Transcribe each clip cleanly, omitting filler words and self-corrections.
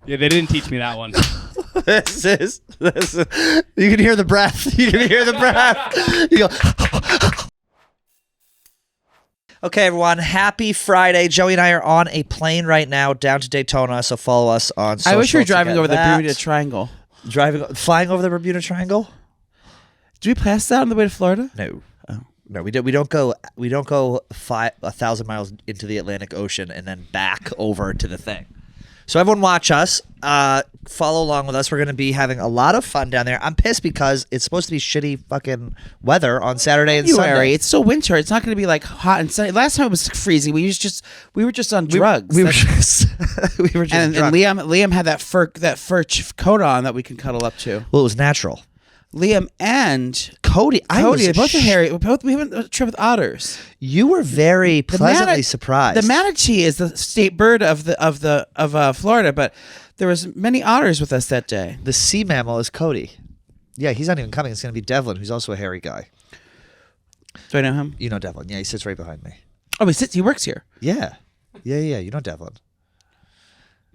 Yeah, they didn't teach me that one. This is. You can hear the breath. You can hear the breath. You go. Okay, everyone. Happy Friday. Joey and I are on a plane right now down to Daytona, so follow us on social. I wish we were driving over that. the Bermuda Triangle. Flying over the Bermuda Triangle? Did we pass that on the way to Florida? No. Oh. No, we don't go 1,000 miles into the Atlantic Ocean and then back over to the thing. So everyone watch us. Follow along with us. We're going to be having a lot of fun down there. I'm pissed because it's supposed to be shitty fucking weather on Saturday and Sunday. It's still winter. It's not going to be like hot and sunny. Last time it was freezing. We were just on drugs. We were just and drunk. Liam had that fur coat on that we can cuddle up to. Well, it was natural. Liam and Cody, they both are hairy. We went on a trip with otters. You were very pleasantly surprised. The manatee is the state bird of Florida, but there was many otters with us that day. The sea mammal is Cody. Yeah, he's not even coming. It's going to be Devlin, who's also a hairy guy. Do I know him? You know Devlin. Yeah, he sits right behind me. Oh, he works here. Yeah. You know Devlin.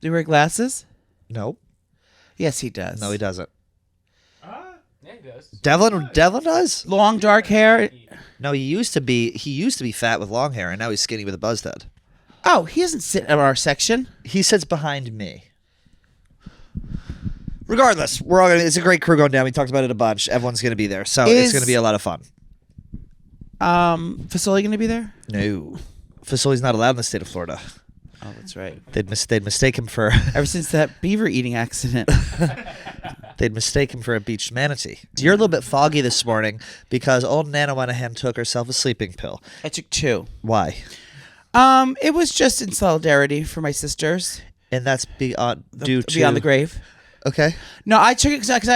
Do you wear glasses? No. Yes, he does. No, he doesn't. Yeah, he does. Devlin does? Long dark hair. No, he used to be fat with long hair, and now he's skinny with a buzzed head. Oh, he doesn't sit in our section. He sits behind me. Regardless, it's a great crew going down. We talked about it a bunch. Everyone's going to be there, so it's going to be a lot of fun. Facility going to be there? No, Facility's not allowed in the state of Florida. Oh, that's right. They'd mistake him for ever since that beaver eating accident. They'd mistake him for a beached manatee. You're a little bit foggy this morning because old Nana went ahead and took herself a sleeping pill. I took 2. Why? It was just in solidarity for my sisters. And that's beyond the grave. Okay. No, I took it because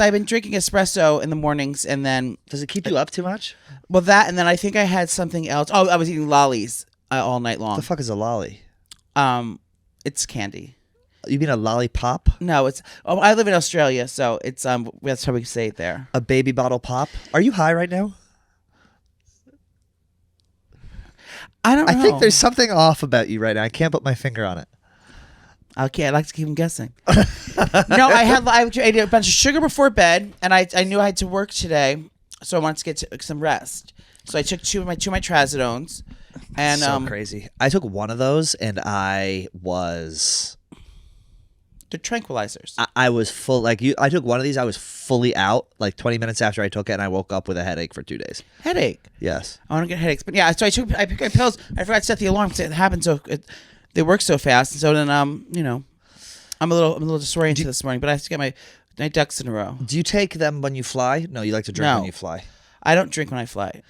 I've been drinking espresso in the mornings, and then does it keep you up too much? Well, that, and then I think I had something else. Oh, I was eating lollies all night long. What the fuck is a lolly? It's candy. You mean a lollipop? No, it's. Oh, I live in Australia, so it's that's how we say it there. A baby bottle pop. Are you high right now? I don't know. I think there's something off about you right now. I can't put my finger on it. Okay, I like to keep them guessing. No, I ate a bunch of sugar before bed, and I knew I had to work today, so I wanted to get some rest. So I took two of my trazodones, and so crazy. I took one of those, and I was. They're tranquilizers. I was full, like you. I took one of these. I was fully out, like 20 minutes after I took it, and I woke up with a headache for 2 days. Headache? Yes. I want to get headaches, but yeah. So I picked my pills. I forgot to set the alarm because it happened they work so fast, and so then I'm a little disoriented this morning, but I have to get my ducks in a row. Do you take them when you fly? No, you like to drink when you fly. I don't drink when I fly.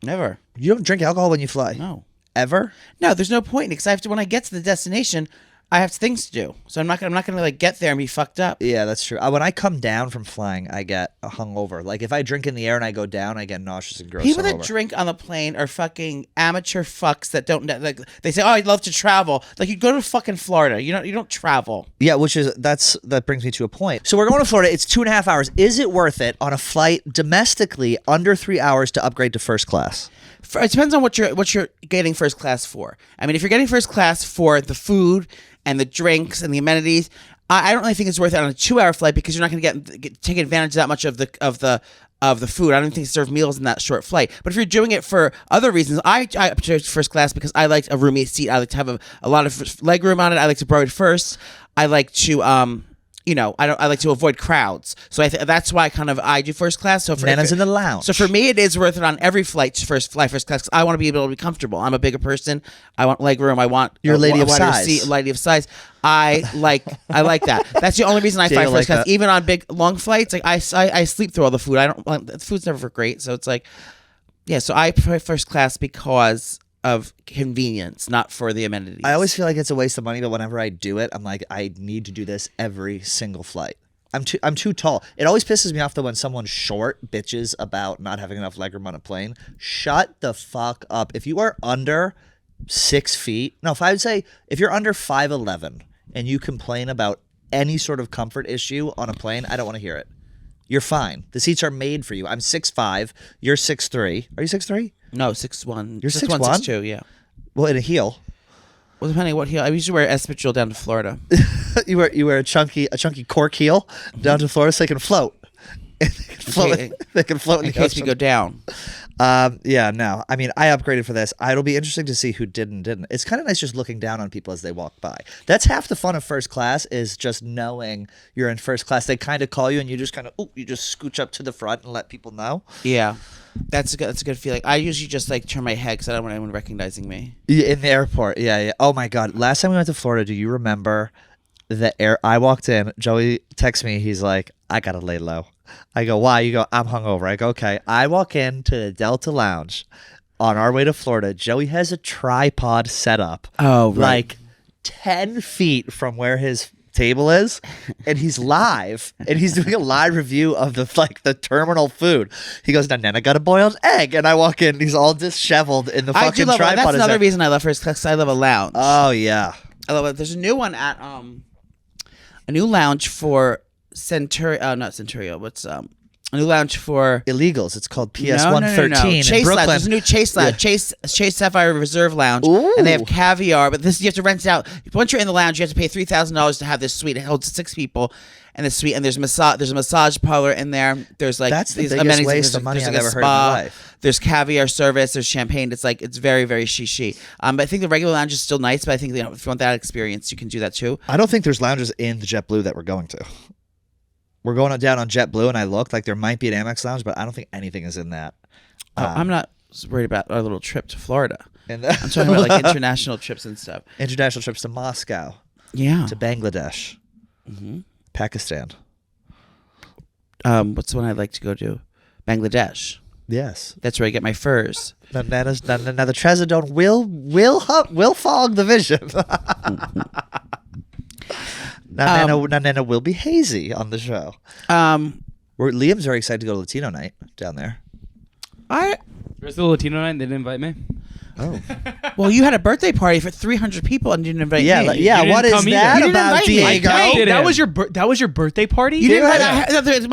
Never. You don't drink alcohol when you fly? No. Ever? No, there's no point because when I get to the destination, I have things to do. So I'm not gonna like get there and be fucked up. Yeah, that's true. When I come down from flying, I get hungover. Like if I drink in the air and I go down, I get nauseous and gross. People that drink on the plane are fucking amateur fucks that don't like. They say, "Oh, I'd love to travel." Like you go to fucking Florida, you don't travel. Yeah, that brings me to a point. So we're going to Florida. It's 2.5 hours. Is it worth it on a flight domestically under 3 hours to upgrade to first class? It depends on what you're getting first class for. I mean, if you're getting first class for the food and the drinks and the amenities, I don't really think it's worth it on a 2-hour flight because you're not going to take advantage of that much of the food. I don't think they serve meals in that short flight. But if you're doing it for other reasons, I chose first class because I like a roomy seat. I like to have a lot of leg room on it. I like to borrow it first. I like to I like to avoid crowds, so that's why I do first class. So Nana's in the lounge. So for me, it is worth it on every flight to fly first class. Cause I want to be able to be comfortable. I'm a bigger person. I want leg room. I want you're a lady of size. Seat, lady of size. I like that. That's the only reason I fly first class. Even on big long flights, like I sleep through all the food. The food's never great, so it's like, yeah. So I prefer first class because of convenience, not for the amenities. I always feel like it's a waste of money, but whenever I do it, I'm like, I need to do this every single flight. I'm too tall. It always pisses me off though when someone short bitches about not having enough legroom on a plane. Shut the fuck up. If you are under 6 feet, if you're under 5'11" and you complain about any sort of comfort issue on a plane, I don't want to hear it. You're fine. The seats are made for you. I'm 6'5". You're 6'3". Are you 6'3"? No, 6'1". You're 6'1"? 6'2", yeah. Well, in a heel. Well, depending on what heel. I used to wear espadrille down to Florida. you wear a chunky cork heel down to Florida so they can float. They can float in case we go down. Yeah, no. I mean, I upgraded for this. It'll be interesting to see who did and didn't. It's kind of nice just looking down on people as they walk by. That's half the fun of first class is just knowing you're in first class. They kind of call you and you just you just scooch up to the front and let people know. Yeah. That's a good feeling. I usually just like turn my head because I don't want anyone recognizing me. Yeah, in the airport. Yeah. Oh my God. Last time we went to Florida, do you remember I walked in, Joey texts me, he's like, I gotta lay low. I go, why? You go, I'm hungover. I go, okay. I walk into the Delta Lounge on our way to Florida. Joey has a tripod set up. Oh, right. Like 10 feet from where his table is, and he's live, and he's doing a live review of the terminal food. He goes, now Nana got a boiled egg, and I walk in, and he's all disheveled in the fucking tripod. That's another reason I love first class. I love a lounge. Oh yeah, I love it. There's a new one at a new lounge for not Centurio. What's a new lounge for illegals? It's called PS 113 Chase in Brooklyn. Lounge. There's a new Chase Lounge, Yeah. Chase Sapphire Reserve Lounge, and they have caviar. But you have to rent it out. Once you're in the lounge, you have to pay $3,000 to have this suite. It holds 6 people. And the suite, and there's a massage parlor in there. There's like that's the these biggest amenities. waste of money There's I've like a ever heard spa. in my life. There's caviar service. There's champagne. It's very, very she. But I think the regular lounge is still nice. But I think if you want that experience, you can do that too. I don't think there's lounges in the JetBlue that we're going to. We're going down on JetBlue, and I looked like there might be an Amex lounge, but I don't think anything is in that. I'm not worried about our little trip to Florida. I'm I'm talking about like international trips and stuff. International trips to Moscow, Yeah. to Bangladesh, Pakistan. What's the one I'd like to go to? Bangladesh. Yes. That's where I get my furs. Now the Trazodone will fog the vision. Now Nana will be hazy on the show. Liam's very excited to go to Latino night down there. There's the Latino night and they didn't invite me. Oh. Well, you had a birthday party for 300 people and didn't invite me. Yeah. You What didn't is come that either. You didn't about invite me. Diego? Hey, That was your birthday party? You didn't Yeah. invite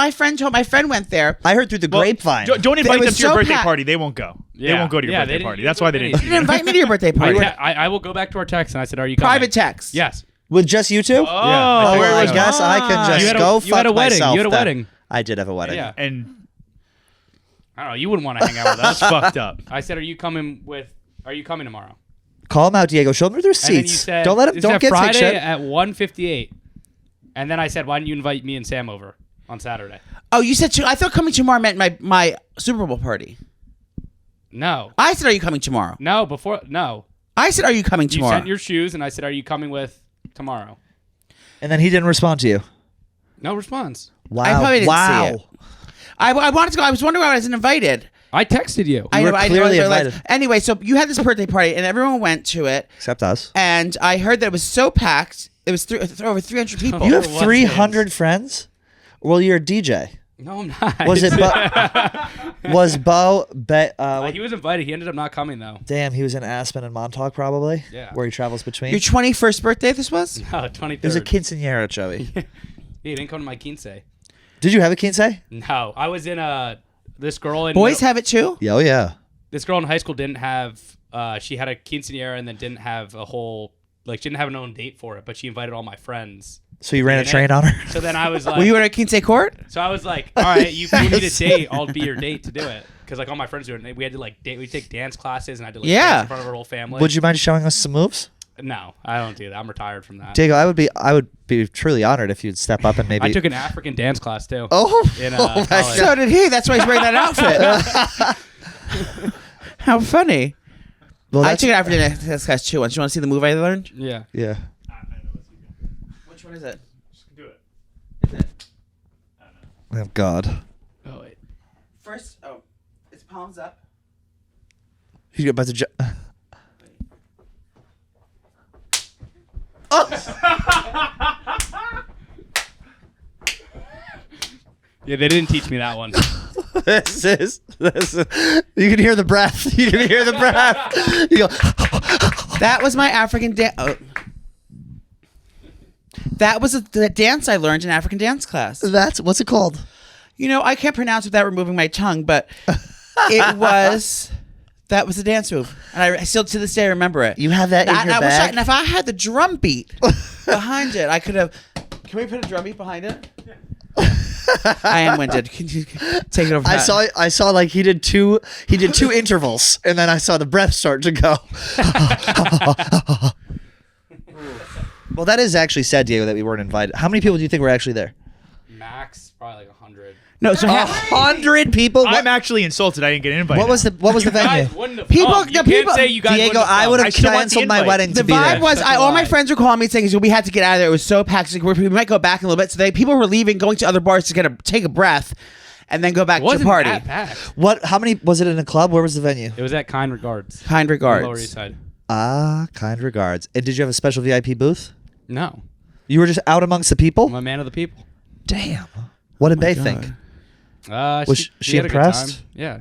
my friend went there. I heard through the grapevine. Don't invite It was them to your so birthday packed. party. They won't go. They Yeah. won't go to your Yeah, they birthday didn't- party. That's why they didn't. You didn't invite me to your birthday party. I will go back to our text and I said, are you coming? Private text. Yes. With just you two? Oh, Oh, well, I guess I can just You had a- go you fuck had a wedding. myself You had a then. wedding. I did have a wedding. Yeah. And I don't know. You wouldn't want to hang out with us. That's fucked up. I said, are you coming tomorrow? Call them out, Diego. Show them their And then you receipts. said, Don't let them. "Is Don't that get fake Friday shit. at 1:58. And then I said, why didn't you invite me and Sam over on Saturday? Oh, you said I thought coming tomorrow meant my Super Bowl party. No. I said, are you coming tomorrow? No. I said, are you coming You tomorrow? sent your shoes and I said, are you coming with tomorrow? And then he didn't respond to you. No response. Wow. I probably didn't wow. see it. I wanted to go. I was wondering why I wasn't invited. I texted you. You were clearly invited. Anyway, so you had this birthday party, and everyone went to it. Except us. And I heard that it was so packed. It was over 300 people. You have What 300 friends? Well, you're a DJ. No, I'm not. Was it was Bo? He was invited. He ended up not coming, though. Damn, he was in Aspen and Montauk probably. Yeah. Where he travels between. Your 21st birthday this was? No, 23rd. It was a quinceañera, Joey. He didn't come to my quince. Did you have a quince? No, I was in this girl in Boys have it too? Yeah, oh yeah. This girl in high school didn't have. She had a quinceañera and then didn't have a whole she didn't have an own date for it, but she invited all my friends. So you ran a Didn't train it? on her? So then I was like, Were you in a quince court? so I was like, all right, you need a date. I'll be your date to do it. Because all my friends do it. We had to we take dance classes and I did dance in front of her whole family. Would you mind showing us some moves? No, I don't do that. I'm retired from that. Diego, I would be truly honored if you'd step up and maybe I took an African dance class too. Oh, in oh my college. So did he. That's why he's wearing that outfit. How funny. well, I that's, took it after the class too once. You want to see the move I learned? Yeah. yeah. Which one is it? do it. Is it? Oh God. Oh wait. First, it's palms up. He's about to. Yeah, they didn't teach me that one. This is. You can hear the breath. You can hear the breath. You go. That was my African dance. That was the dance I learned in African dance class. That's what's it called? You know, I can't pronounce it without removing my tongue, but it was That was the dance move, and I still to this day remember it. You have that in your bag? And if I had the drum beat behind it, I could have. Can we put a drum beat behind it? I am winded. Can you take it over? I saw like he did two intervals, and then I saw the breath start to go. Well, that is actually sad, Diego, that we weren't invited. How many people do you think were actually there? Max, probably like 100. No, so 100 people. I'm actually insulted. I didn't get an invite. What was the venue? People- You the people- can't say you guys Diego, wouldn't have I come. would I have still want the canceled my invite. wedding the to be vibe there. was, Such a all my lie. friends were calling me saying, we had to get out of there. It was so packed. We might go back in a little bit. So people were leaving, going to other bars to take a breath, and then go back to Wasn't party. that packed. What? How many? Was it in a club? Where was the venue? It was at Kind Regards. Kind regards. Lower East Side. Kind regards. And did you have a special VIP booth? No. You were just out amongst the people? I'm a man of the people. Damn. What did they God. think? Was she had a good impressed? time. Yeah.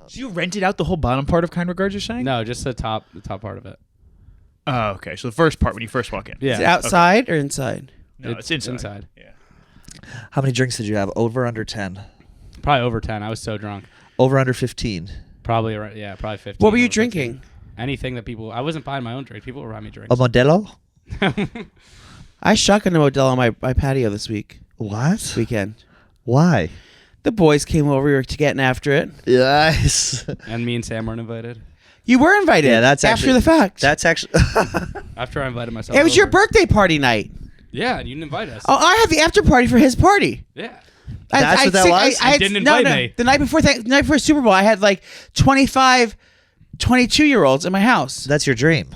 So you rented out the whole bottom part of Kind Regards, you're saying? No, just the top part of it. Oh, okay. So the first part when you first walk in. Yeah. Is it outside or inside? No, it's inside. Yeah. How many drinks did you have? Over, under 10? Probably over 10. I was so drunk. Over, under 15? Probably around, probably 15. What were you over 15. drinking? Anything that people. I wasn't buying my own drink. People were buying me A drinks. Modelo? I shotgunned a Modelo on my patio this weekend. Why? The boys came over. We were getting after it. Yes. And me and Sam weren't invited. You were invited. Yeah, that's after actually- the fact. That's actually... After I invited myself. It was your over. birthday party night. Yeah, and you didn't invite us. Oh, I had the after party for his party. Yeah. That's what that was? You didn't invite me. The night before Super Bowl, I had like 25, 22-year-olds in my house. That's your dream.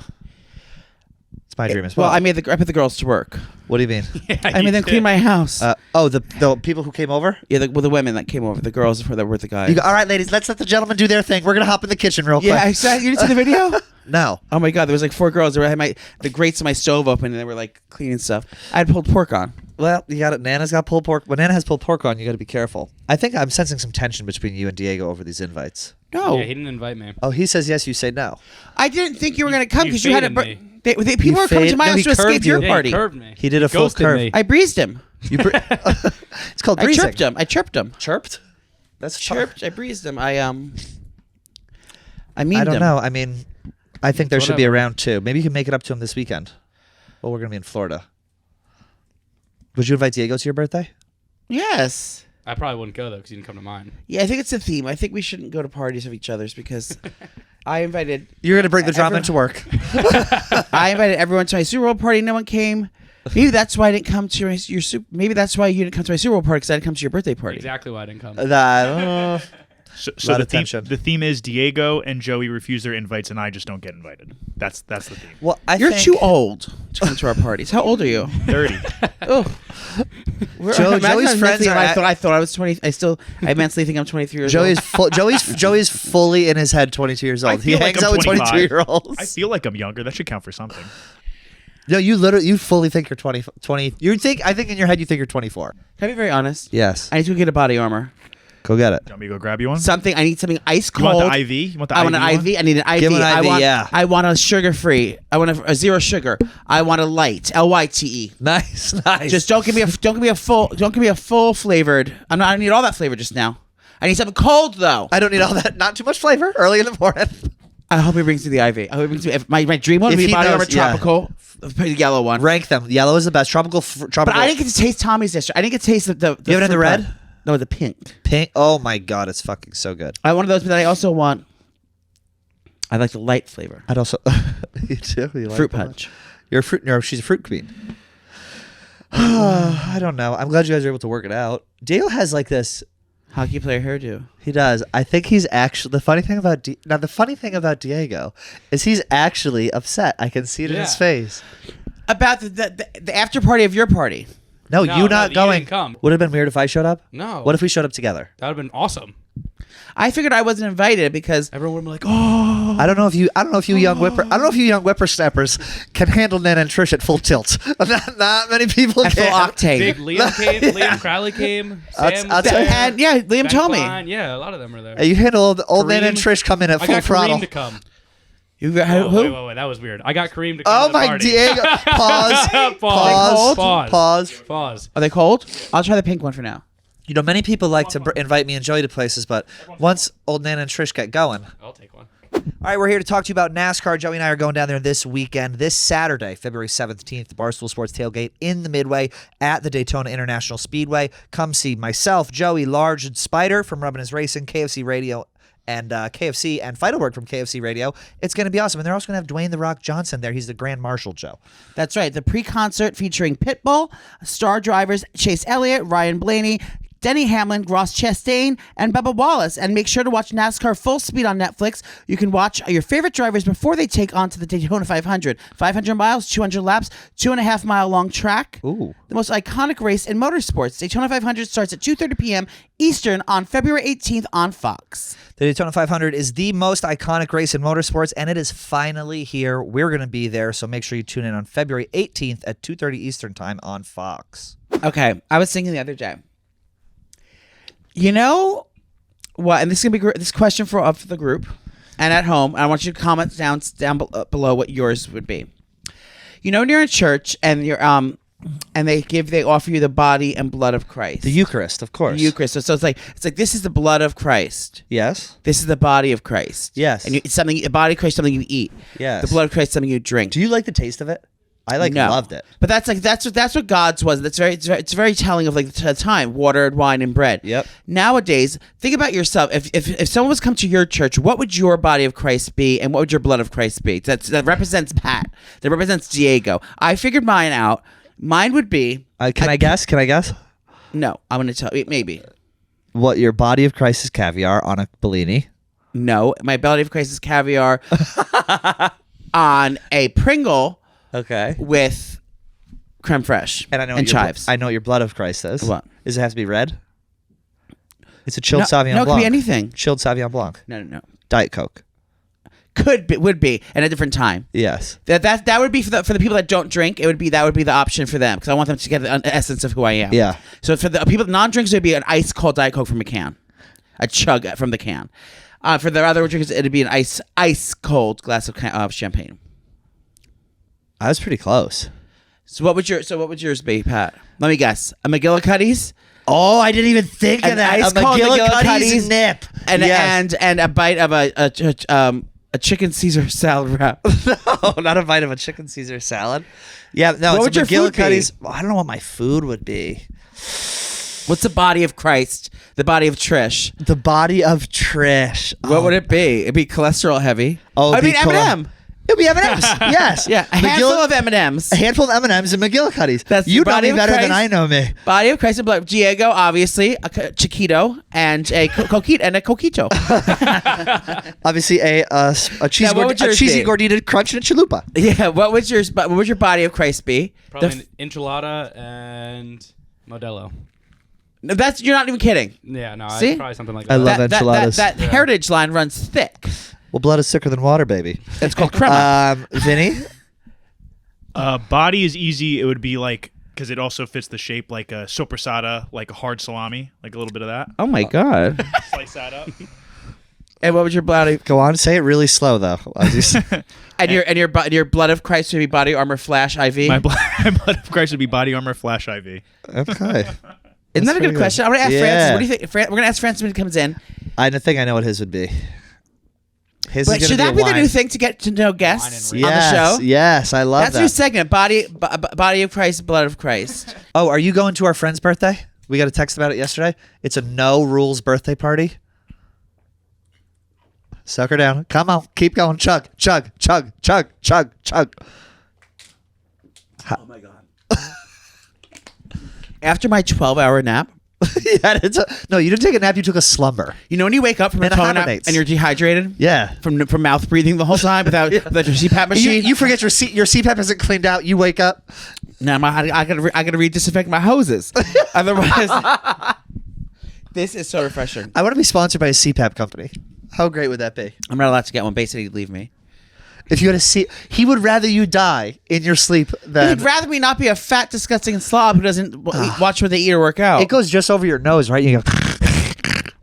It's my dream as well. Well, I put the girls to work. What do you mean? I made them clean my house. The people who came over? Yeah, the women that came over, the girls that were the guys. You go, all right, ladies, let's let the gentlemen do their thing. We're going to hop in the kitchen real quick. Yeah, I said, you didn't see the video? No. Oh my God, there was like 4 girls. They had the grates of my stove open, and they were like cleaning stuff. I had pulled pork on. Well, you got it. Nana's got pulled pork. When Nana has pulled pork on, you got to be careful. I think I'm sensing some tension between you and Diego over these invites. No, Yeah, he didn't invite me. Oh, he says yes, you say no. I didn't think you were going to come You because you had a. faded me. People were coming to my No, house he to escape curved your you. Yeah, party. he curved me. He did a full Ghosted curve. me. I breezed him. It's called I breezing. chirped him. I chirped him. Chirped? That's Chirped. I breezed him. I memed I don't him. know. I mean, I think there should be a Whatever. round 2. Maybe you can make it up to him this weekend. Well, we're going to be in Florida. Would you invite Diego to your birthday? Yes. I probably wouldn't go though because you didn't come to mine. Yeah, I think it's a theme. I think we shouldn't go to parties of each other's because I invited You're going to bring the drama Everyone- into work. I invited everyone to my Super Bowl party. No one came. Maybe that's why I didn't come to your Super. Maybe that's why you didn't come to my Super Bowl party because I didn't come to your birthday party. Exactly why I didn't come. So Lot the of theme, tension. the theme is Diego and Joey refuse their invites, and I just don't get invited. That's the theme. Well, You're too old to come to our parties. How old are you? 30. Oh, Joey's friends are at- I thought I was 20. I mentally think I'm 23 years Joey's old. Joey's fully in his head 22 years I old. He feel like hangs I'm out with 25. 22-year-olds. I feel like I'm younger. That should count for something. No, you fully think you're 20. I think in your head you think you're 24. Can I be very honest? Yes. I need to go get a body armor. Go get it. Do you want me to go grab you one? I need something ice You cold. want the IV? You want the I IV want an one? IV. I need an IV. Give him an I IV, want, yeah. I want a sugar-free. I want a 0 sugar. I want a light. LYTE. Nice, nice. Just don't give me a full flavored. I don't need all that flavor just now. I need something cold though. I don't need all that. Not too much flavor early in the morning. I hope he brings me the IV. I hope he brings me my dream one If would be he body knows, armor yeah. tropical, the yellow one. Rank them. Yellow is the best. Tropical. But I didn't get to taste Tommy's this year. I didn't get to taste the You have it in the fruit red? punch. No, the pink. Pink. Oh my god, it's fucking so good. I want one of those, but I also want. I like the light flavor. I'd also. You too. You like Fruit that punch. much? You're a fruit. No, she's a fruit queen. I don't know. I'm glad you guys are able to work it out. Diego has like this. Hockey player hairdo. He does. I think he's actually the funny thing about the funny thing about Diego is he's actually upset. I can see it in his Yeah. face. About the after party of your party. No, No, you no, not you going. didn't come. Would have been weird if I showed up. No. What if we showed up together? That would have been awesome. I figured I wasn't invited because Everyone would have been like, oh. I don't know if you young whippersnappers can handle Nana and Trish at full tilt. Not many people at full can. octane. Big Liam came. Liam Crowley came. Sam was I'll tell there. you- And yeah, Liam Ben told me. Klein. Yeah, a lot of them were there. Hey, you handle old Nana and Kareem. Trish come in at I full got throttle. Kareem to come. You got Oh, who? wait, that was weird. I got Kareem to come Oh to the my party. Diego! Pause. Pause. Pause. Pause. Pause. Pause. Are they cold? I'll try the pink one for now. You know, many people like to invite me and Joey to places, but once old Nana and Trish get going. I'll take one. All right, we're here to talk to you about NASCAR. Joey and I are going down there this weekend, this Saturday, February 17th, the Barstool Sports Tailgate in the Midway at the Daytona International Speedway. Come see myself, Joey, Large, and Spider from Rubbin' His Racing, KFC Radio, and KFC, and Fighterwork from KFC Radio. It's going to be awesome. And they're also going to have Dwayne The Rock Johnson there. He's the Grand Marshal, Joe. That's right. The pre-concert featuring Pitbull, star drivers Chase Elliott, Ryan Blaney, Denny Hamlin, Ross Chastain, and Bubba Wallace. And make sure to watch NASCAR Full Speed on Netflix. You can watch your favorite drivers before they take on to the Daytona 500. 500 miles, 200 laps, 2.5 mile long track. Ooh. The most iconic race in motorsports. Daytona 500 starts at 2:30 p.m. Eastern on February 18th on Fox. The Daytona 500 is the most iconic race in motorsports, and it is finally here. We're going to be there, so make sure you tune in on February 18th at 2:30 Eastern Time on Fox. Okay, I was thinking the other day. You know what? And this is gonna be this question for the group and at home. I want you to comment down below what yours would be. You know, when you're in church and you're and they offer you the body and blood of Christ. The Eucharist, of course. The Eucharist. So it's like this is the blood of Christ. Yes. This is the body of Christ. Yes. And it's something. The body of Christ, something you eat. Yes. The blood of Christ, something you drink. Do you like the taste of it? I loved it. But that's what God's was. It's very telling of like the time, water and wine and bread. Yep. Nowadays, think about yourself. If someone was come to your church, what would your body of Christ be, and what would your blood of Christ be? That represents Pat. That represents Diego. I figured mine out. Mine would be. Can I guess? No, I'm going to tell you. Maybe. What, your body of Christ is caviar on a Bellini? No, my body of Christ is caviar on a Pringle. Okay. With creme fraiche and chives. I know what your blood of Christ is. What? Does it have to be red? It's a chilled Sauvignon Blanc. No, it could be anything. Chilled Sauvignon Blanc. No. Diet Coke. Would be at a different time. Yes. That would be for the people that don't drink. That would be the option for them because I want them to get the essence of who I am. Yeah. So for the people non-drinkers, it would be an ice cold Diet Coke from a can, a chug from the can. For the other drinkers, it would be an ice cold glass of champagne. I was pretty close. So what would yours be, Pat? Let me guess. A McGillicuddy's? Oh, I didn't even think of that. Ice cold McGillicuddy's nip. And a bite of a chicken Caesar salad wrap. No, not a bite of a chicken Caesar salad. Yeah, no. What would your food be? I don't know what my food would be. What's the body of Christ? The body of Trish. The body of Trish. What would it be? It'd be cholesterol heavy. Oh, I mean M&M. It'll be M&M's. Yes. Yeah. A handful of M&M's. A handful of M&M's and McGillicuddy's. That's you know body me of better Christ. than I know me. Body of Christ and blood. Diego, obviously, a chiquito and a coquito and a coquito. Obviously, a cheesy gordita crunch and a chalupa. Yeah. What would your body of Christ be? Probably an enchilada and Modelo. No, you're not even kidding. Yeah, no, See? probably something like that. I love enchiladas. That heritage line runs thick. Well, blood is thicker than water, baby. It's called crema. Vinny? Body is easy. It would be like, because it also fits the shape like a soppressata, like a hard salami, like a little bit of that. Oh my God. Slice that up. And what would your body? Go on, say it really slow though. And your blood of Christ would be body armor flash IV. My blood of Christ would be body armor flash IV. Okay. Isn't that a good question? I'm going to ask Yeah. Francis. What do you think? We're going to ask Francis when he comes in. I think I know what his would be. His But is should gonna that be be the wine. new thing to get to know guests on Yes, the show? yes, I love That's that. your segment. Body of Christ, blood of Christ. Oh, are you going to our friend's birthday? We got a text about it yesterday. It's a no rules birthday party. Suck her down. Come on, keep going. Chug, chug, chug, chug, chug, chug. Oh my God. After my 12-hour nap, no, you didn't take a nap. You took a slumber. you know when you wake up from a And it 12-hour nap hibernates. and you're dehydrated? Yeah. From mouth breathing the whole time without your CPAP machine? You forget your CPAP isn't cleaned out. You wake up. No, I gotta re-disinfect my hoses. Otherwise, this is so refreshing. I want to be sponsored by a CPAP company. How great would that be? I'm not allowed to get one. Basically, leave me. If you had he would rather you die in your sleep than. He'd rather me not be a fat, disgusting slob who doesn't watch what they eat or work out. It goes just over your nose, right? You go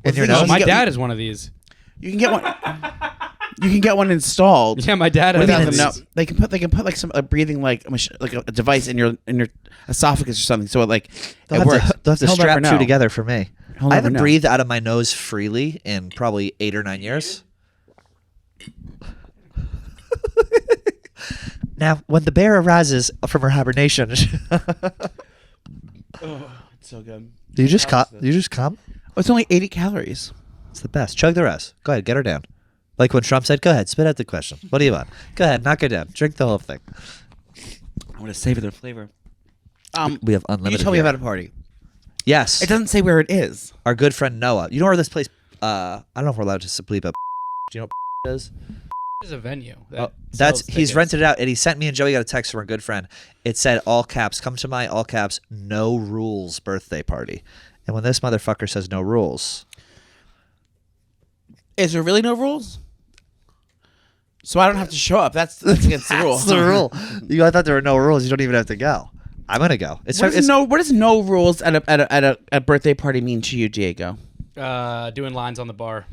in your No, nose. my dad is one of these. You can get one. You can get one installed. Yeah, my dad has Without one of them, these. no, they can put like some breathing like a device in your esophagus or something, so it like They'll it works. have to He'll never strap know. two together for me. He'll I never haven't know. breathed out of my nose freely in probably 8 or 9 years. Now, when the bear arises from her hibernation, Oh, it's so good. do you just come? Do you just come? Oh, it's only 80 calories. It's the best. Chug the rest. Go ahead, get her down. Like when Trump said, "Go ahead, spit out the question. What do you want? Go ahead, knock her down. Drink the whole thing." I'm gonna savor their flavor. We have unlimited. You told me beer. about a party. Yes, It doesn't say where it is. our good friend Noah. You know where this place? I don't know if we're allowed to bleep up. Do you know what is? There's a venue. That's he's rented it out, and he sent me and Joey got a text from our good friend. It said all caps, "Come to my all caps no rules birthday party." And when this motherfucker says no rules, Is there really no rules? So I don't have to show up. That's against the rule. that's the rule. I thought there were no rules. You don't even have to go. I'm gonna go. What does no rules at a birthday party mean to you, Diego? Doing lines on the bar.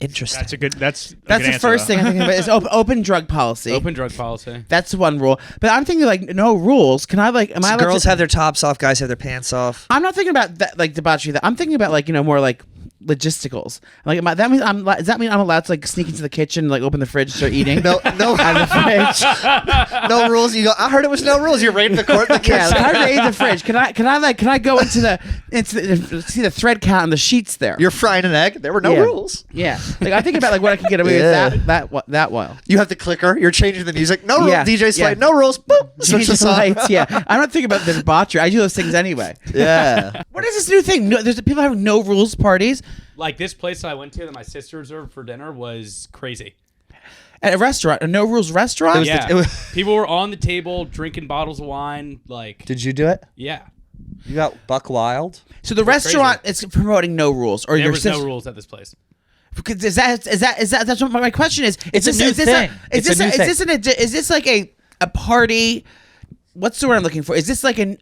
interesting. That's a good. That's The first thing I'm thinking about is open drug policy. Open drug policy. That's one rule. But I'm thinking like no rules. Can I like? Am I allowed Girls to, have their tops off, guys have their pants off. I'm not thinking about that like debauchery. That I'm thinking about like more like logisticals. Like that means does that mean I'm allowed to like sneak into the kitchen, like open the fridge, start eating? No, out of the fridge. no rules. You go. I heard it was no rules. You're raiding the court. In the Yeah, kitchen. like, how do they eat the fridge? Can I go into the see the thread count on the sheets there? You're frying an egg. There were no Yeah. rules. Yeah, like I think about like what I can get away Yeah. with that while. You have the clicker. You're changing the music. No rules. Yeah, DJ's yeah. playing. No rules. Boop. Switch the Change the song. lights, yeah. I'm not thinking about the debauchery. I do those things anyway. Yeah. What is this new thing? No, there's people having no rules parties Like this place that I went to that my sister reserved for dinner was crazy. at a restaurant, a no rules restaurant. It was Yeah, it was- people were on the table drinking bottles of wine. Like, Did you do it? yeah, You got Buck Wild. So the restaurant is promoting no rules, or there your was sister. no rules at this place. Because is that that's what my question is. It's a new thing. It's a new thing. Is this like a party? What's the word I'm looking for? Is this like an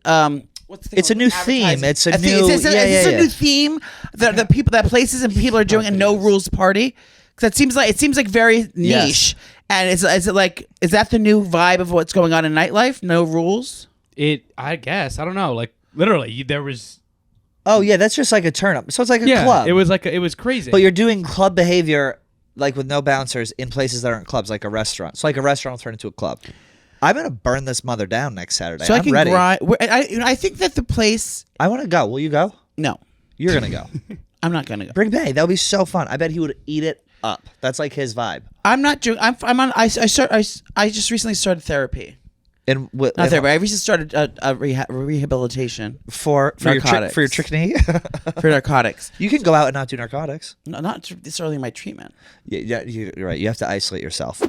what's the thing It's a called? new Advertising. theme. It's a theme. new- Is this yeah, a yeah. new theme that people that places and people are doing a no rules party? Because it seems like very niche. Yes. And is that the new vibe of what's going on in nightlife? No rules. I guess I don't know. Like literally, there was Oh yeah, that's just like a turn up. So it's like a club. It was crazy. But you're doing club behavior like with no bouncers in places that aren't clubs, like a restaurant. So like a restaurant will turn into a club. I'm gonna burn this mother down next Saturday. So I'm I can ready. grind. I think that the place. I want to go. Will you go? No, You're gonna go. I'm not gonna go. Bring Bay. That would be so fun. I bet he would eat it up. That's like his vibe. I'm not doing. I'm on. I just recently started therapy. And Not therapy. I recently started a rehabilitation for Narcotics. your trick knee. for narcotics. You can go out and not do narcotics. No, not this early in my treatment. Yeah, you're right. You have to isolate yourself.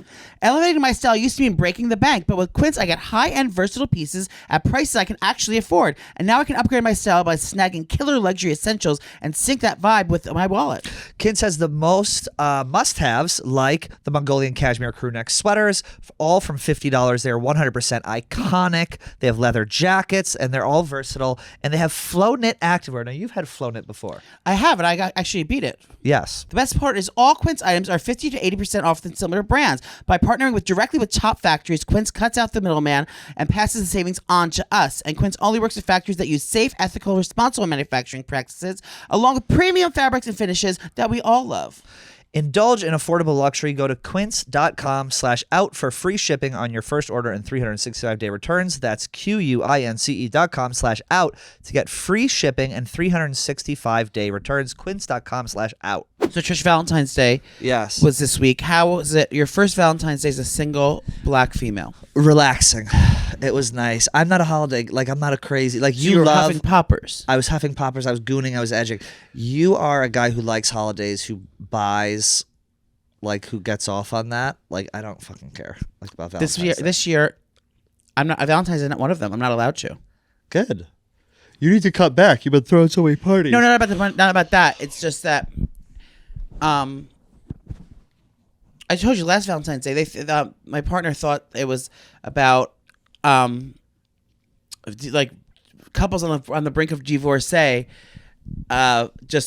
Elevating my style used to mean breaking the bank, but with Quince, I get high-end versatile pieces at prices I can actually afford. And now I can upgrade my style by snagging killer luxury essentials and sync that vibe with my wallet. Quince has the most must-haves like the Mongolian cashmere crew neck sweaters, all from $50. They're 100% iconic. They have leather jackets, and they're all versatile. And they have Flow Knit activewear. Now, you've had Flow Knit before. I have, and I actually beat it. Yes. The best part is all Quince items are 50 to 80% off than similar brands. By partnering directly with top factories, Quince cuts out the middleman and passes the savings on to us. And Quince only works with factories that use safe, ethical, responsible manufacturing practices, along with premium fabrics and finishes that we all love. Indulge in affordable luxury. Go to quince.com/out for free shipping on your first order and 365-day returns. That's QUINCE.com/out to get free shipping and 365-day returns. Quince.com/out. So Trish, Valentine's Day Yes. was this week. How was it? Your first Valentine's Day as a single black female. Relaxing. It was nice. I'm not a holiday. Like, I'm not a crazy. Like, You were love. huffing poppers. I was huffing poppers. I was gooning. I was edging. You are a guy who likes holidays, who buys, like, who gets off on that. Like, I don't fucking care. Like, about Valentine's Day. This year, I'm not. Valentine's is not one of them. I'm not allowed to. Good. You need to cut back. You've been throwing so many parties. No, not about that. It's just that. I told you last Valentine's Day. My partner thought it was about like couples on the brink of divorce, just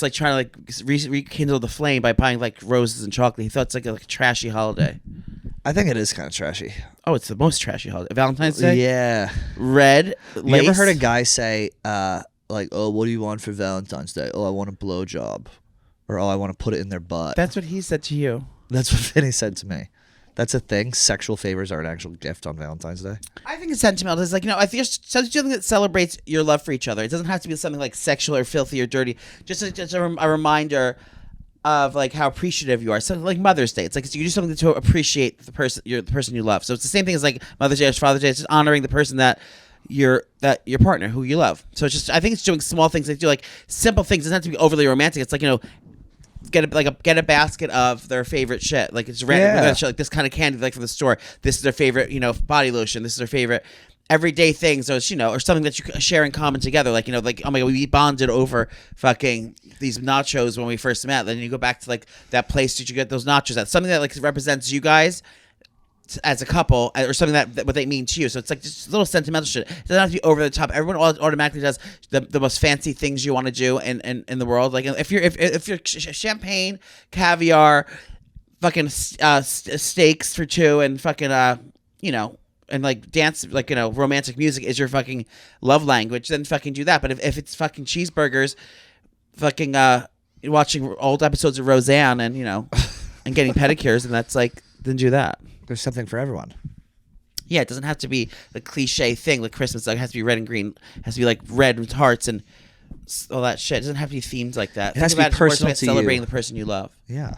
like trying to like rekindle the flame by buying like roses and chocolate. He thought it's like a trashy holiday. I think it is kind of trashy. Oh, it's the most trashy holiday. Valentine's Day. Yeah. Red. You ever heard a guy say, like, oh, what do you want for Valentine's Day? Oh, I want a blowjob, or oh, I want to put it in their butt. That's what he said to you. That's what Vinny said to me. That's a thing. Sexual favors are an actual gift on Valentine's Day. I think it's sentimental. It's like, I think it's something that celebrates your love for each other. It doesn't have to be something like sexual or filthy or dirty. Just a reminder of like how appreciative you are. So like Mother's Day, it's like you do something to appreciate the person you love. So it's the same thing as like Mother's Day or Father's Day. It's just honoring the person that your partner who you love. So it's just, I think it's doing small things. Like do like simple things. It doesn't have to be overly romantic. It's like, get a basket of their favorite shit. Like it's random shit, like this kind of candy, like from the store. This is their favorite, body lotion. This is their favorite everyday thing. So it's, or something that you share in common together. Like, like, oh my God, we bonded over fucking these nachos when we first met. Then you go back to like that place that you get those nachos at. Something that like represents you guys as a couple, or something that what they mean to you. So it's like just little sentimental shit. It doesn't have to be over the top. Everyone automatically does the most fancy things you want to do in the world. Like if you're champagne, caviar, fucking steaks for two, and fucking and like dance, like romantic music is your fucking love language, then fucking do that. But if it's fucking cheeseburgers, fucking watching old episodes of Roseanne, and and getting pedicures, and that's like, then do that. There's something for everyone. Yeah, it doesn't have to be the cliche thing like Christmas. Like, it has to be red and green. It has to be like red with hearts and all that shit. It doesn't have to be themed like that. It has to be personal to celebrating you. the person you love. Yeah.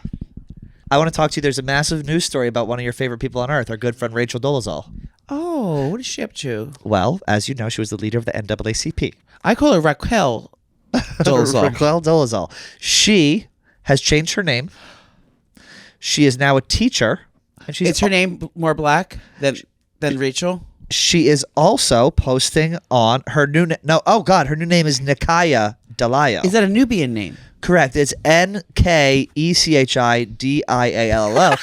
I want to talk to you. There's a massive news story about one of your favorite people on earth, our good friend Rachel Dolezal. Oh, what is she up to? Well, as you know, she was the leader of the NAACP. I call her Raquel Dolezal. Raquel Dolezal. She has changed her name. She is now a teacher. And Is her name more black than Rachel? She is also posting on her new her new name is Nikaya Dalayo. Is that a Nubian name? Correct. It's NKECHIDIALLO.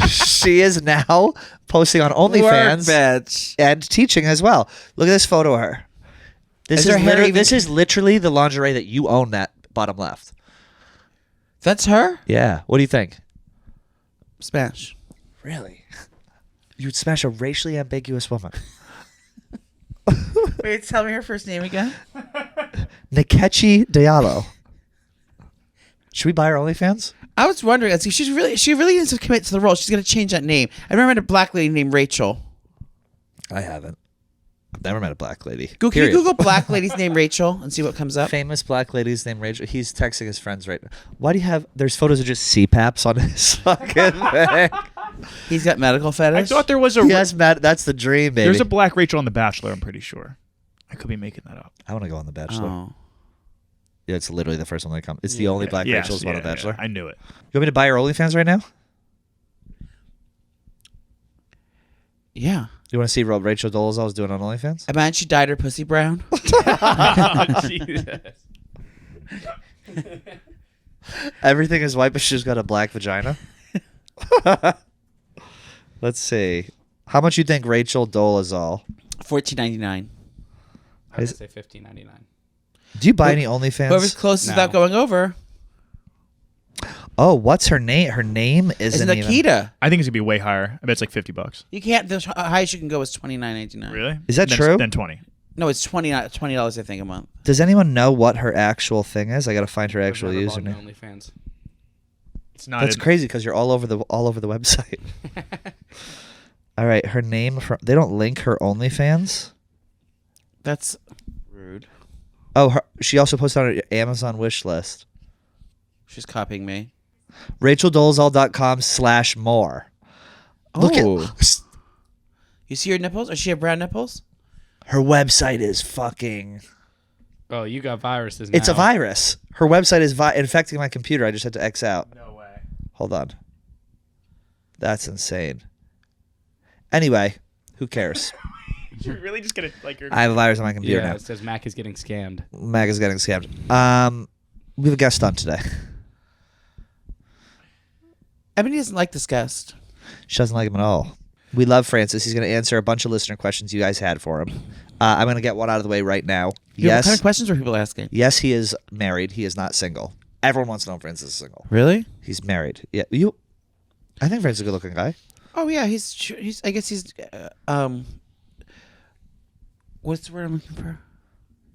She is now posting on OnlyFans and teaching as well. Look at this photo of her. This is literally the lingerie that you own, that bottom left. That's her? Yeah. What do you think? Smash. Really? You would smash a racially ambiguous woman. Wait, tell me her first name again. Nkechi Diallo. Should we buy her OnlyFans? I was wondering. She really needs to commit to the role. She's going to change that name. I remember a black lady named Rachel. I haven't. I've never met a black lady. Can you Google black lady's name Rachel and see what comes up? Famous black lady's named Rachel. He's texting his friends right now. Why do you have... There's photos of just CPAPs on his fucking thing. He's got medical fetish. I thought there was a... Yes, Matt, that's the dream, baby. There's a black Rachel on The Bachelor, I'm pretty sure. I could be making that up. I want to go on The Bachelor. Oh. Yeah, it's literally the first one that comes. It's the only black Rachel's on The Bachelor. Yeah, I knew it. You want me to buy her OnlyFans right now? Yeah. You want to see what Rachel Dolezal is doing on OnlyFans? Imagine she dyed her pussy brown. Oh, Jesus. Everything is white, but she's got a black vagina. Let's see. How much you think Rachel Dolezal? $14.99. I would say $15.99. Do you buy any OnlyFans? Whoever's closest without going over. Oh, what's her name? Her name isn't even... Nikita. I think it's going to be way higher. I bet it's like $50. You can't. The highest you can go is $29.99. Really? Is that true? Then 20. No, it's $20. I think a month. Does anyone know what her actual thing is? I got to find her actual I've never bought username. an OnlyFans. It's not. That's crazy because you're all over the website. All right, her name. They don't link her OnlyFans. That's rude. Oh, she also posted on her Amazon wish list. She's copying me. RachelDolezal.com/more. Look at You see her nipples? Does she have brown nipples? her website is fucking. Oh, you got viruses now. It's a virus. Her website is infecting my computer. I just had to X out. No way. Hold on. That's insane. Anyway, who cares? You're really just going to like your... I have a virus on my computer Yeah, now. it says Mac is getting scammed. Mag is getting scammed. We have a guest on today. Ebony doesn't like this guest. She doesn't like him at all. We love Francis. He's going to answer a bunch of listener questions you guys had for him. I'm going to get one out of the way right now. Yeah, what kind of questions were people asking? Yes, he is married. He is not single. Everyone wants to know if Francis is single. Really? He's married. Yeah, I think Francis is a good-looking guy. Oh yeah, he's. I guess he's. What's the word I'm looking for?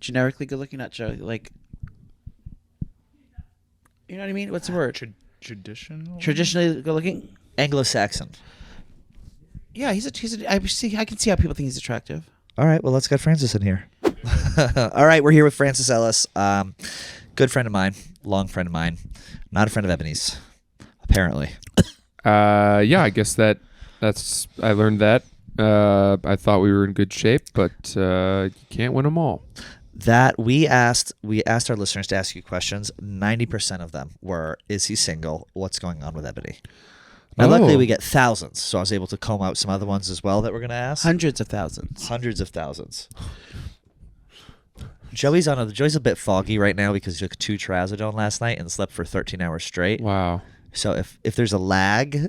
generically good looking, not like. You know what I mean? What's the word? Traditional. Traditionally good looking. Anglo-Saxon. Yeah, I can see how people think he's attractive. All right, well, let's get Francis in here. All right, we're here with Francis Ellis. Good friend of mine, long friend of mine, not a friend of Ebony's, apparently. Yeah, I guess that's I learned that. I thought we were in good shape, but you can't win them all. That we asked our listeners to ask you questions. 90% of them were, is he single? What's going on with Ebony? Now, luckily, we get thousands, so I was able to comb out some other ones as well that we're going to ask. Hundreds of thousands. Hundreds of thousands. Joey's a bit foggy right now because he took 2 trazodone last night and slept for 13 hours straight. Wow. So if there's a lag,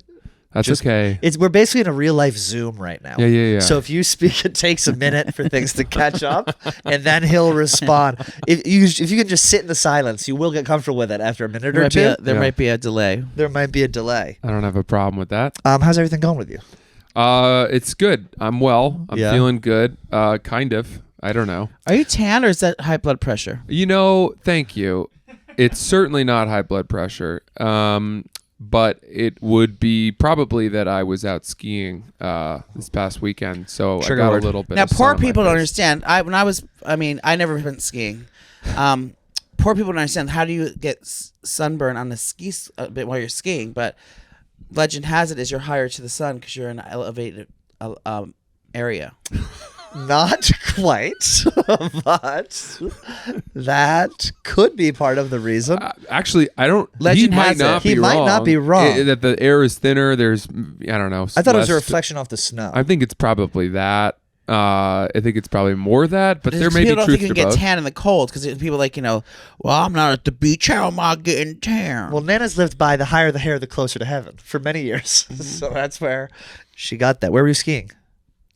that's okay. We're basically in a real life Zoom right now. Yeah. So if you speak, it takes a minute for things to catch up, and then he'll respond. If you can just sit in the silence, you will get comfortable with it after a minute or two. There might be a delay. There might be a delay. I don't have a problem with that. How's everything going with you? It's good. I'm well. I'm feeling good. Kind of. I don't know. Are you tan or is that high blood pressure? Thank you. It's certainly not high blood pressure. But it would be probably that I was out skiing this past weekend, so I got a little bit. Now, of sun poor on my people don't face. understand. I never went skiing. Poor people don't understand. How do you get sunburn on the ski a bit while you're skiing? But legend has it is you're higher to the sun because you're in an elevated area. Not quite, but that could be part of the reason. Actually, I don't. Legend he might has it. not He be might wrong. not be wrong. That the air is thinner. There's, I don't know. I thought it was a less- reflection off the snow. I think it's probably that. I think it's probably more that, but there may be People don't truth think you to can get both. tan in the cold because people well, I'm not at the beach. How am I getting tan? Well, Nana's lived by the higher the hair, the closer to heaven for many years. So that's where she got that. Where were you skiing?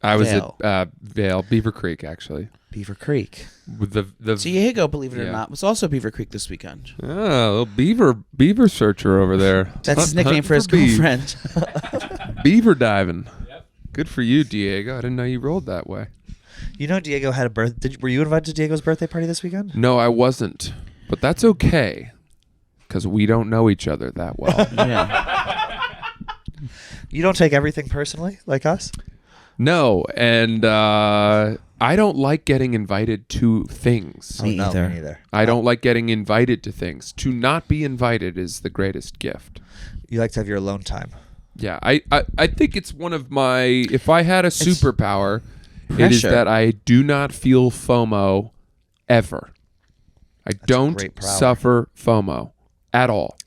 I was Vale. at Vale, Beaver Creek, actually. Beaver Creek. With the Diego, believe it or Yeah. not, was also Beaver Creek this weekend. little beaver searcher over there. That's his nickname for his beef. girlfriend. Beaver diving. Good for you, Diego. I didn't know you rolled that way. You know Diego had a birth. Were you invited to Diego's birthday party this weekend? No, I wasn't. But that's okay. Because we don't know each other that well. Yeah. You don't take everything personally, like us? No, and I don't like getting invited to things. Me No, either. me neither. I don't like getting invited to things. To not be invited is the greatest gift. You like to have your alone time. Yeah, I think it's one of my... If I had a superpower, it is Pressure. that I do not feel FOMO ever. I don't great power. suffer FOMO at all.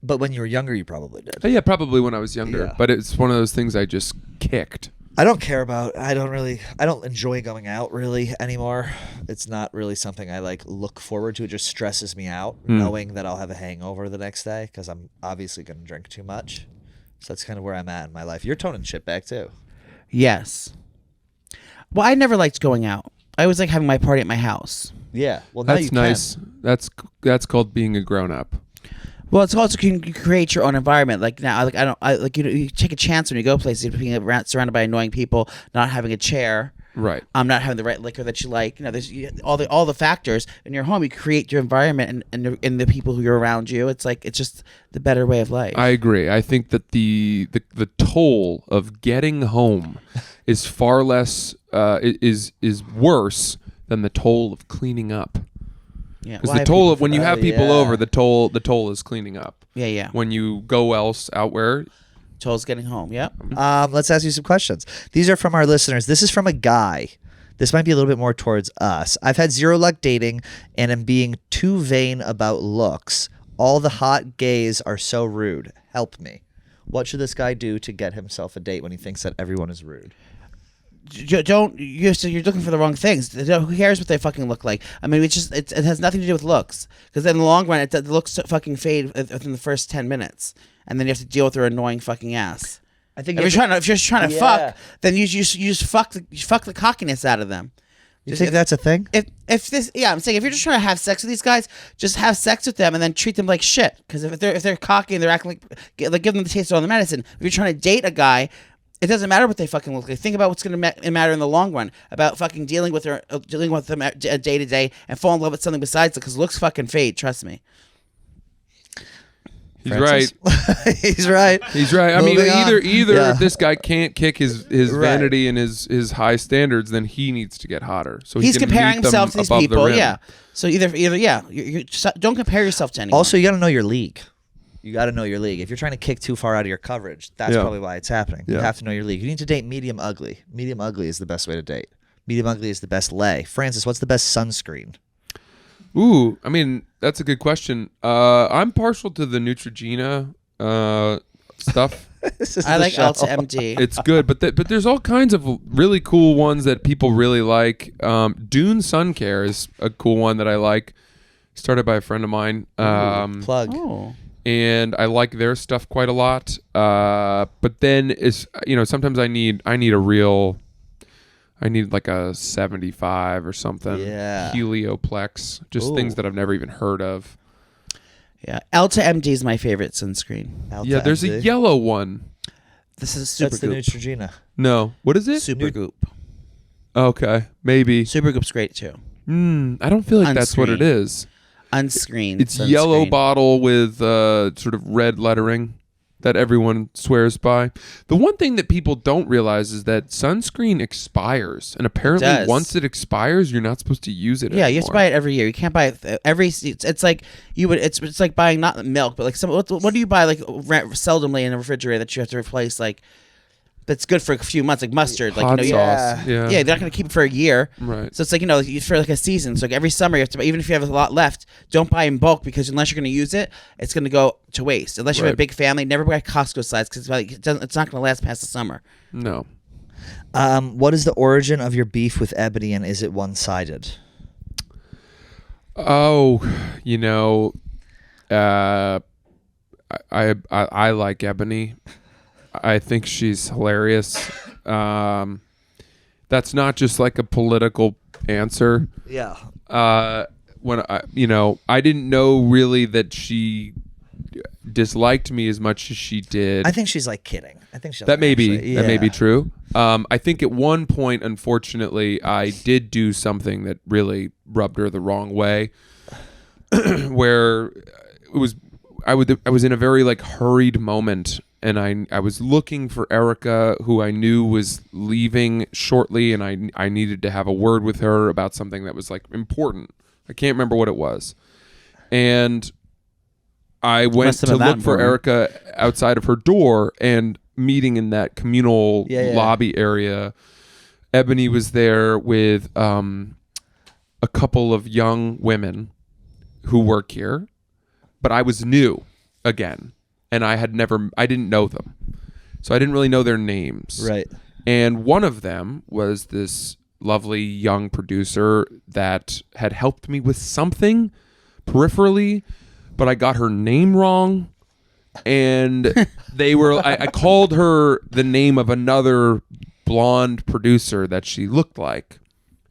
But when you were younger, you probably did. Yeah, probably when I was younger. Yeah. But it's one of those things I just kicked. I don't care about. I don't enjoy going out really anymore. It's not really something I look forward to. It just stresses me out knowing that I'll have a hangover the next day because I'm obviously going to drink too much. So that's kind of where I'm at in my life. You're toning shit back too. Yes. Well, I never liked going out. I always like having my party at my house. Yeah. Well, now That's you nice. can. That's called being a grown up. Well, it's also you create your own environment. Like now, you take a chance when you go places, being surrounded by annoying people, not having a chair, Right. not having the right liquor that you like. There's all the factors in your home. You create your environment and the people who are around you. It's just the better way of life. I agree. I think that the toll of getting home is far less is worse than the toll of cleaning up. Yeah. Because Well, I the toll of people when you for have that. people over, the toll is cleaning up. Yeah. When you go out where Toll's getting home. Yep. Let's ask you some questions. These are from our listeners. This is from a guy. This might be a little bit more towards us. I've had zero luck dating and am being too vain about looks. All the hot gays are so rude. Help me. What should this guy do to get himself a date when he thinks that everyone is rude? You're looking for the wrong things. Who cares what they fucking look like? I mean, it has nothing to do with looks. Because in the long run, the looks fucking fade within the first 10 minutes, and then you have to deal with their annoying fucking ass. I think If you're just trying to Yeah. fuck, then you just fuck the cockiness out of them. you think that's a thing? I'm saying if you're just trying to have sex with these guys, just have sex with them and then treat them like shit. Because if they're cocky and they're acting like give them the taste of all the medicine. If you're trying to date a guy, It doesn't matter what they fucking look like. Think about what's going to matter in the long run. About fucking dealing with them day to day and fall in love with something besides it, because looks fucking fade. Trust me. He's right. He's right. He's right. I mean, either Yeah. if this guy can't kick his vanity and his high standards, then he needs to get hotter. So he's he can comparing meet them himself to these above the people. rim. Yeah. So either you don't compare yourself to anyone. Also, you got to know your league. You got to know your league. If you're trying to kick too far out of your coverage, that's probably why it's happening. You Yeah. have to know your league. You need to date medium ugly. Medium ugly is the best way to date. Medium ugly is the best lay. Francis, what's the best sunscreen? Ooh, I mean, that's a good question. I'm partial to the Neutrogena stuff. I like Ulta MD. It's good, but there's all kinds of really cool ones that people really like. Dune Sun Care is a cool one that I like. Started by a friend of mine. Plug. Oh. And I like their stuff quite a lot. But then sometimes I need like a 75 or something. Yeah. Helioplex, just things that I've never even heard of. Yeah, Ulta MD is my favorite sunscreen. Yeah, there's a yellow one. This is Super That's the Goop. Neutrogena. No, what is it? Super Goop. Okay, maybe. Super Goop's great too. I don't feel like that's what it is. Unscreened. It's sunscreen. yellow bottle with sort of red lettering that everyone swears by. The one thing that people don't realize is that sunscreen expires, and apparently once it expires, you're not supposed to use it anymore. You have to buy it every year. You can't buy it every. It's like you would. It's like buying not milk, but like some. What do you buy like seldomly in a refrigerator that you have to replace like? That's good for a few months, like mustard. Hot sauce. Yeah, they're not going to keep it for a year. Right. So it's like, for like a season. So like every summer, you have to, even if you have a lot left, don't buy in bulk, because unless you're going to use it, it's going to go to waste. Unless you have a big family, never buy Costco size, because it's not going to last past the summer. No. What is the origin of your beef with Ebony, and is it one-sided? Oh, I like Ebony. I think she's hilarious. That's not just like a political answer. Yeah. When I didn't know really that she disliked me as much as she did. I think she's like kidding. I think that may be true. I think at one point, unfortunately, I did do something that really rubbed her the wrong way, where I was in a very like hurried moment. And I was looking for Erica, who I knew was leaving shortly, and I needed to have a word with her about something that was like important. I can't remember what it was. And I went to look for Erica outside of her door, and meeting in that communal lobby area, Ebony was there with a couple of young women who work here, but I was new again. And I didn't know them. So I didn't really know their names. Right. And one of them was this lovely young producer that had helped me with something peripherally, but I got her name wrong. And I called her the name of another blonde producer that she looked like.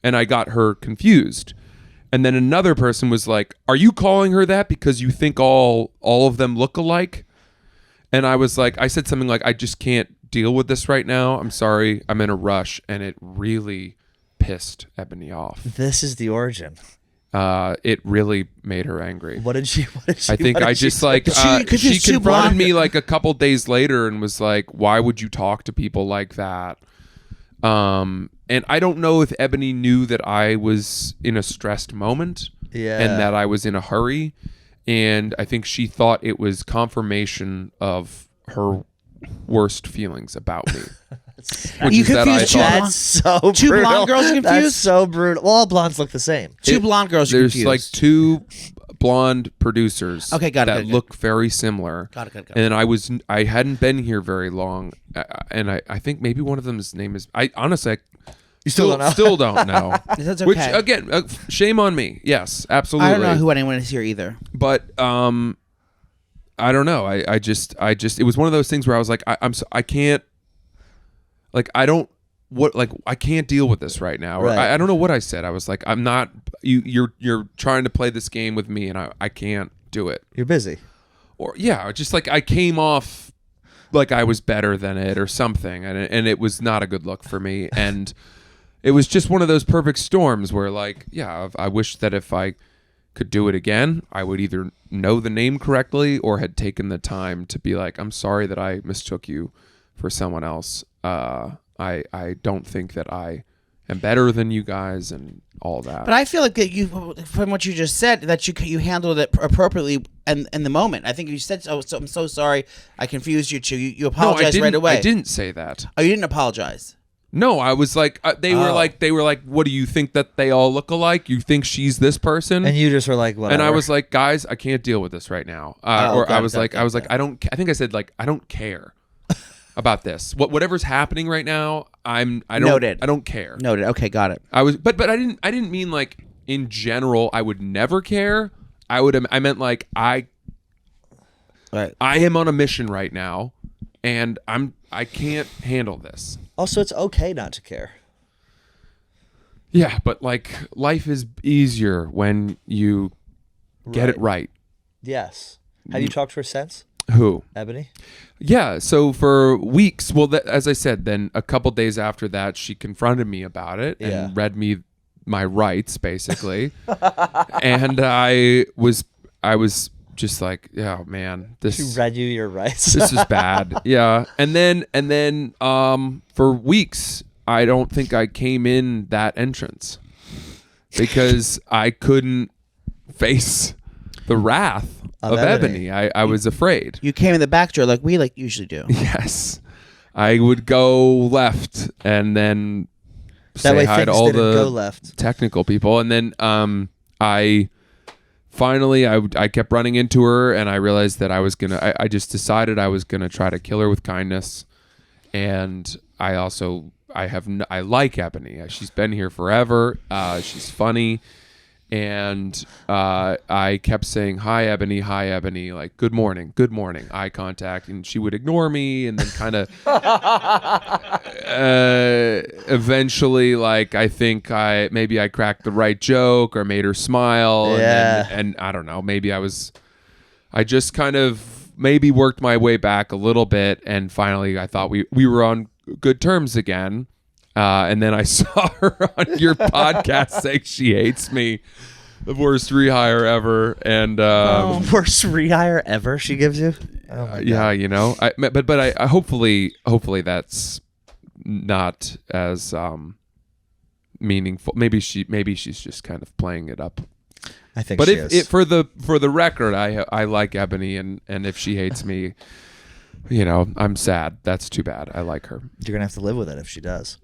And I got her confused. And then another person was like, "Are you calling her that because you think all of them look alike?" And I was like, I said something like, "I just can't deal with this right now. I'm sorry. I'm in a rush." And it really pissed Ebony off. This is the origin. It really made her angry. What did she? I think I just like, she confronted me like a couple days later and was like, "Why would you talk to people like that?" And I don't know if Ebony knew that I was in a stressed moment and that I was in a hurry. And I think she thought it was confirmation of her worst feelings about me. You confused That's so brutal. Two blonde girls confused? That's so brutal. Well, all blondes look the same. Two blonde girls There's confused. like two blonde producers that look very similar. Got it. And I hadn't been here very long. And I think maybe one of them's name is, you still don't know. That's okay. Which again, shame on me. Yes, absolutely. I don't know who anyone is here either. But I don't know. I just it was one of those things where I was like, I can't, like, I can't deal with this right now. Or Right. I don't know what I said. I was like, I'm not. You're trying to play this game with me, and I can't do it. You're busy. Or just like I came off like I was better than it or something, and it was not a good look for me. And it was just one of those perfect storms where, like, yeah, I wish that if I could do it again, I would either know the name correctly or had taken the time to be like, I'm sorry that I mistook you for someone else. I don't think that I am better than you guys and all that. But I feel like that you, from what you just said, that you handled it appropriately in the moment. I think you said, "Oh, so I'm so sorry, I confused you two." You apologized right away. I didn't say that. Oh, you didn't apologize. No, I was like, they were like, what do you think that they all look alike? You think she's this person? And you just were like, whatever. And I was like, guys, I can't deal with this right now. I was like, I think I said like, I don't care about this. Whatever's happening right now, I don't care. Noted. Okay, got it. But I didn't mean like in general I would never care. I meant like I am on a mission right now, and I can't handle this. Also, it's okay not to care. Yeah, but like life is easier when you get it right. Yes. Have you talked to her since? Who? Ebony? Yeah, so for weeks, well, as I said, then a couple days after that, she confronted me about it and read me my rights, basically. And I was just like, oh man, She read you your rights. This is bad. Yeah. And then for weeks I don't think I came in that entrance because I couldn't face the wrath of Ebony. I was afraid. You came in the back door like we usually do. Yes. I would go left and then say hi to all the technical people, and then I finally, I kept running into her, and I realized that I just decided I was gonna try to kill her with kindness. And I like Ebony. She's been here forever. She's funny, and I kept saying hi Ebony, like good morning, eye contact, and she would ignore me, and then kind of eventually, like, I think maybe I cracked the right joke or made her smile. Yeah. And I don't know, maybe I just kind of maybe worked my way back a little bit, and finally I thought we were on good terms again. And then I saw her on your podcast saying she hates me. The worst rehire ever. And worst rehire ever she gives you? Oh my yeah, God. you know. But I hopefully that's not as meaningful. Maybe she's just kind of playing it up. I think but she is. for the record, I like Ebony, and if she hates me, you know, I'm sad. That's too bad. I like her. You're going to have to live with it if she does.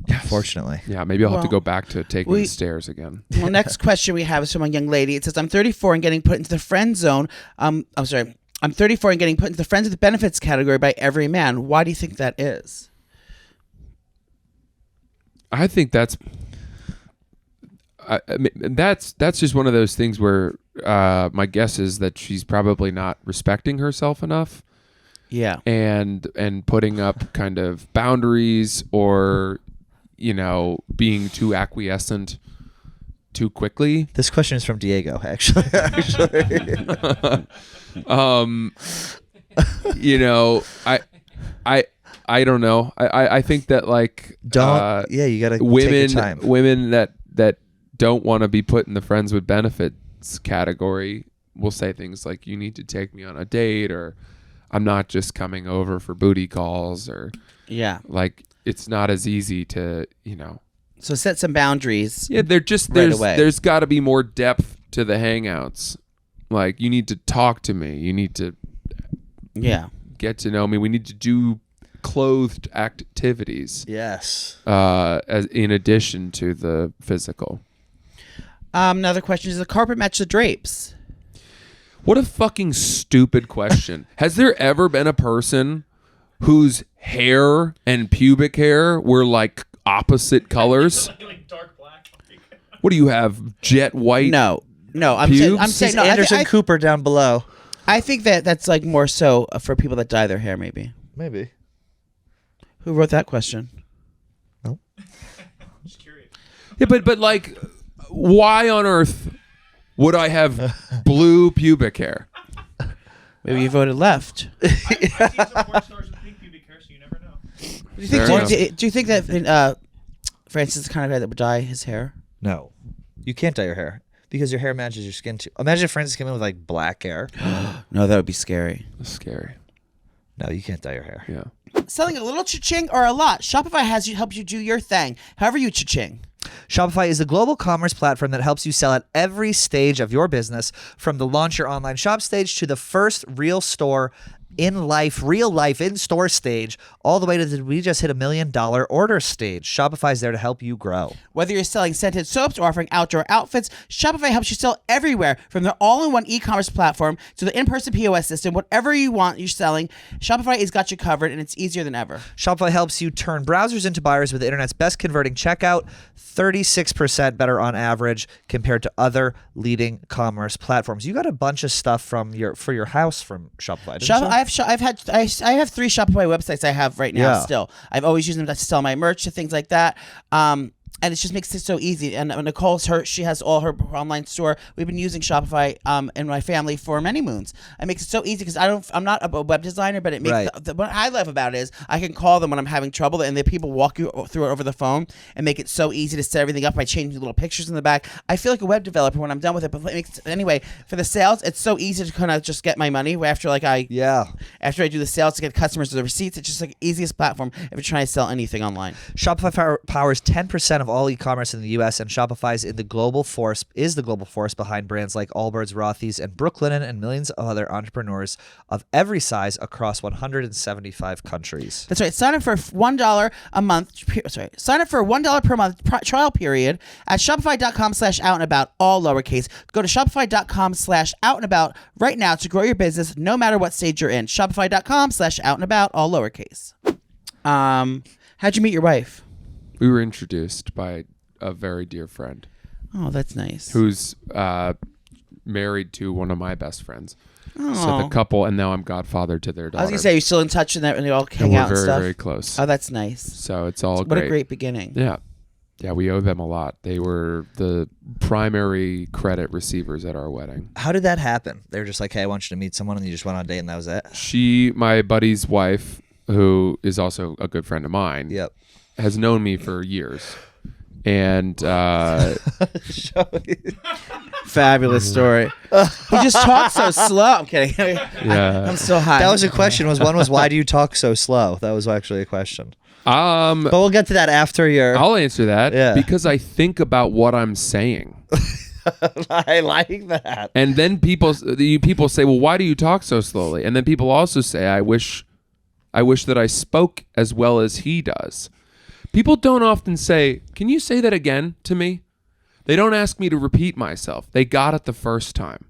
Yes. Unfortunately. Yeah, maybe I'll have to go back to taking the stairs again. Well, next question we have is from a young lady. It says, I'm 34 and getting put into the friend zone. I'm 34 and getting put into the friends with benefits category by every man. Why do you think that is? I think that's just one of those things where my guess is that she's probably not respecting herself enough. Yeah. And putting up kind of boundaries, or, you know, being too acquiescent too quickly. This question is from Diego, actually. You know, I don't know. I think that, like, you gotta take your time. Women that don't want to be put in the friends with benefits category will say things like, you need to take me on a date, or I'm not just coming over for booty calls, or like, it's not as easy to, you know. So set some boundaries. Yeah, there's got to be more depth to the hangouts. Like, you need to talk to me. You need to get to know me. We need to do clothed activities. Yes. As in addition to the physical. Another question is, the carpet match the drapes? What a fucking stupid question. Has there ever been a person whose hair and pubic hair were like opposite colors? like dark black. What do you have? Jet white? No. I'm He's saying no. Anderson Cooper down below. I think that's like more so for people that dye their hair, maybe. Maybe. Who wrote that question? No. Just curious. Yeah, but like, why on earth would I have blue pubic hair? Maybe you voted left. I've seen some porn stars with pink pubic hair, so you never know. Do you think that Francis is the kind of guy that would dye his hair? No, you can't dye your hair because your hair matches your skin too. Imagine if Francis came in with like black hair. No, that would be scary. That's scary. No, you can't dye your hair. Yeah. Selling a little cha-ching or a lot, Shopify has you help you do your thing. However you cha-ching. Shopify is the global commerce platform that helps you sell at every stage of your business, from the launch your online shop stage to the first real store real life in-store stage, all the way to we just hit $1 million order stage. Shopify's there to help you grow. Whether you're selling scented soaps or offering outdoor outfits, Shopify helps you sell everywhere, from their all-in-one e-commerce platform to the in-person POS system. Whatever you want you're selling, Shopify has got you covered, and it's easier than ever. Shopify helps you turn browsers into buyers with the internet's best converting checkout, 36% better on average compared to other leading commerce platforms. You got a bunch of stuff for your house from Shopify. Didn't you? I have 3 Shopify websites I have right now. Still, I've always used them to sell my merch and things like that. And it just makes it so easy. And Nicole's she has all her online store. We've been using Shopify in my family for many moons. It makes it so easy because I'm not a web designer, but it makes what I love about it is I can call them when I'm having trouble, and the people walk you through it over the phone and make it so easy to set everything up by changing little pictures in the back. I feel like a web developer when I'm done with it. But anyway, for the sales, it's so easy to kind of just get my money after after I do the sales to get customers to the receipts. It's just like the easiest platform if you're trying to sell anything online. Shopify powers 10% of all e-commerce in the U.S. and Shopify is the global force behind brands like Allbirds, Rothy's, and Brooklinen, and millions of other entrepreneurs of every size across 175 countries. That's right. Sign up for $1 a month. Sign up for a $1 per month trial period at shopify.com/outlandabout, all lowercase. Go to shopify.com/outlandabout right now to grow your business, no matter what stage you're in. Shopify.com/outlandabout, all lowercase. How'd you meet your wife? We were introduced by a very dear friend. Oh, that's nice. Who's married to one of my best friends. Oh. So the couple, and now I'm godfather to their daughter. I was gonna say, you're still in touch and that when they all hang out and very, stuff. very close. Oh, that's nice. So it's all What great. a great beginning. Yeah. Yeah, we owe them a lot. They were the primary credit receivers at our wedding. How did that happen? They were just like, hey, I want you to meet someone, and you just went on a date and that was it? My buddy's wife, who is also a good friend of mine, has known me for years. And fabulous story. He just talks so slow. I'm kidding. Yeah. I'm still high. That was a question. One was why do you talk so slow? That was actually a question. But we'll get to that after I'll answer that. Yeah. Because I think about what I'm saying. I like that. And then people say, well, why do you talk so slowly? And then people also say, I wish that I spoke as well as he does. People don't often say, can you say that again to me? They don't ask me to repeat myself. They got it the first time.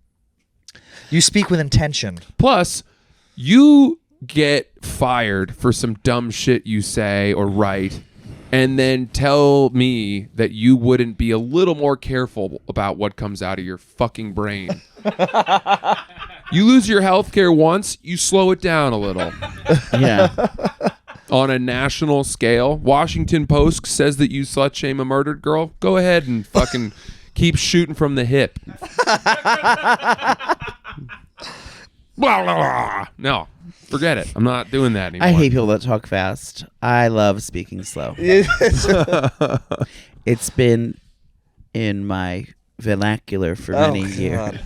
You speak with intention. Plus, you get fired for some dumb shit you say or write, and then tell me that you wouldn't be a little more careful about what comes out of your fucking brain. You lose your health care once, you slow it down a little. Yeah. On a national scale, Washington Post says that you slut shame a murdered girl. Go ahead and fucking keep shooting from the hip. No, forget it. I'm not doing that anymore. I hate people that talk fast. I love speaking slow. It's been in my vernacular for many years.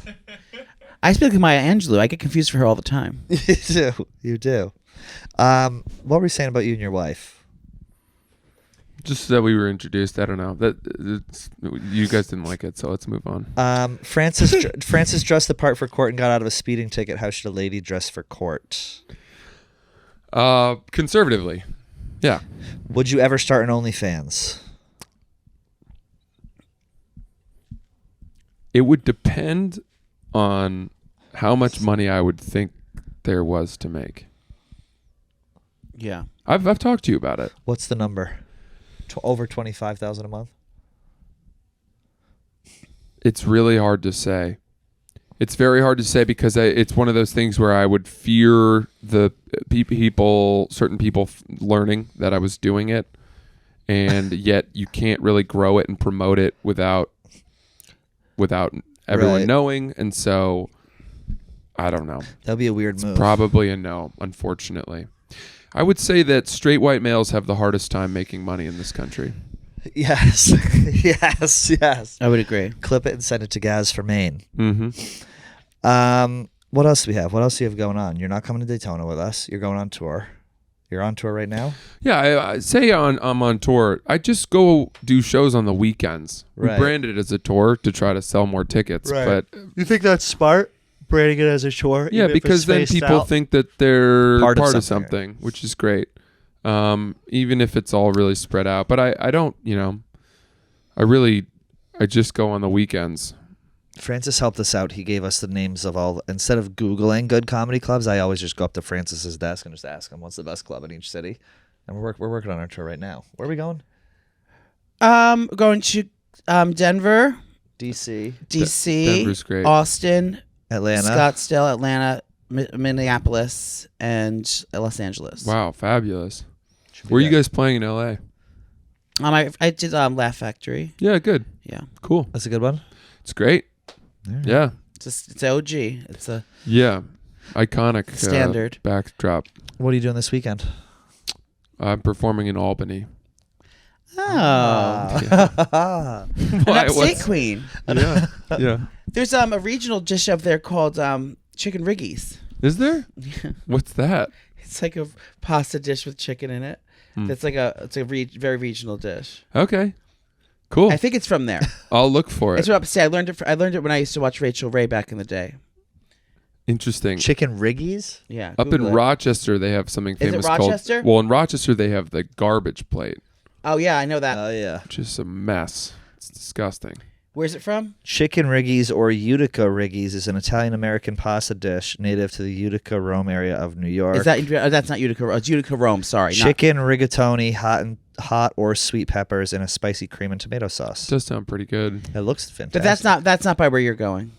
I speak like Maya Angelou. I get confused for her all the time. You do. What were we saying about you and your wife? Just that we were introduced. I don't know. You guys didn't like it, so let's move on. Francis dressed the part for court and got out of a speeding ticket. How should a lady dress for court? Conservatively. Yeah. Would you ever start an OnlyFans? It would depend on how much money I would think there was to make. Yeah. I've talked to you about it. What's the number? Over $25,000 a month? It's really hard to say. It's very hard to say because it's one of those things where I would fear the certain people learning that I was doing it, and yet you can't really grow it and promote it without everyone knowing, and so I don't know. That'd be a weird move. Probably a no, unfortunately. I would say that straight white males have the hardest time making money in this country. Yes. yes. I would agree. Clip it and send it to Gaz for Maine. Mm-hmm. What else do we have? What else do you have going on? You're not coming to Daytona with us. You're going on tour. You're on tour right now? Yeah, I say I'm on tour. I just go do shows on the weekends. Right. We branded it as a tour to try to sell more tickets. Right. But you think that's smart? Branding it as a tour? yeah, because then people think that they're part of something, something, which is great. Even if it's all really spread out. But I don't, I just go on the weekends. Francis helped us out. He gave us the names of all. Instead of Googling good comedy clubs, I always just go up to Francis's desk and just ask him what's the best club in each city. And we're working on our tour right now. Where are we going? Going to Denver, DC, Denver's great. Austin, Atlanta, Scottsdale, Atlanta, Minneapolis, and Los Angeles. Wow, fabulous. Where are you guys playing in LA? I did Laugh Factory. Yeah, good. Yeah, Cool. That's a good one. It's great. Yeah. it's OG. It's a Yeah. Iconic standard backdrop. What are you doing this weekend? I'm performing in Albany. an Why? upstate queen. Yeah. Yeah. There's a regional dish up there called chicken riggies. Is there? What's that? It's like a pasta dish with chicken in it. It's like a very regional dish. Okay. Cool. I think it's from there. I'll look for it. It's from upstate. I learned it when I used to watch Rachel Ray back in the day. Interesting. Chicken riggies? Yeah. Up Google in it. Rochester, they have something Is it famous Rochester? called. Well, in Rochester, they have the garbage plate, Oh yeah, I know that. Oh, yeah. which is a mess. It's disgusting. Where's it from? Chicken riggies or Utica riggies is an Italian-American pasta dish native to the Utica, Rome area of New York. Is that that's not Utica? It's Utica, Rome. Sorry. Chicken rigatoni, hot or sweet peppers, and a spicy cream and tomato sauce. Does sound pretty good. It looks fantastic. But that's not by where you're going.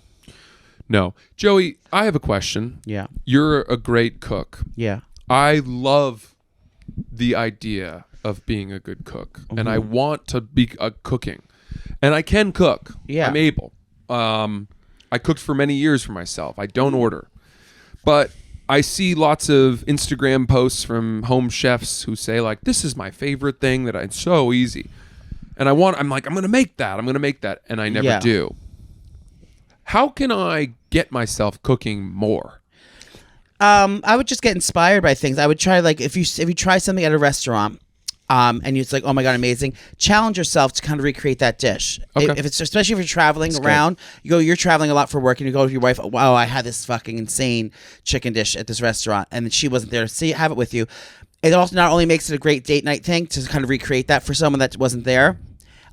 No. Joey, I have a question. Yeah. You're a great cook. Yeah. I love the idea of being a good cook, and I want to be cooking. And I can cook. Yeah. I'm able. I cooked for many years for myself. I don't order. But I see lots of Instagram posts from home chefs who say, like, this is my favorite thing that it's so easy. And I'm like, I'm going to make that. And I never do. How can I get myself cooking more? I would just get inspired by things. I would try, like, if you try something at a restaurant, and it's like, oh my god, amazing! Challenge yourself to kind of recreate that dish. Okay. If it's especially if you're traveling around, you're traveling a lot for work, and you go to your wife. Wow, I had this fucking insane chicken dish at this restaurant, and she wasn't there to have it with you. It also not only makes it a great date night thing to kind of recreate that for someone that wasn't there.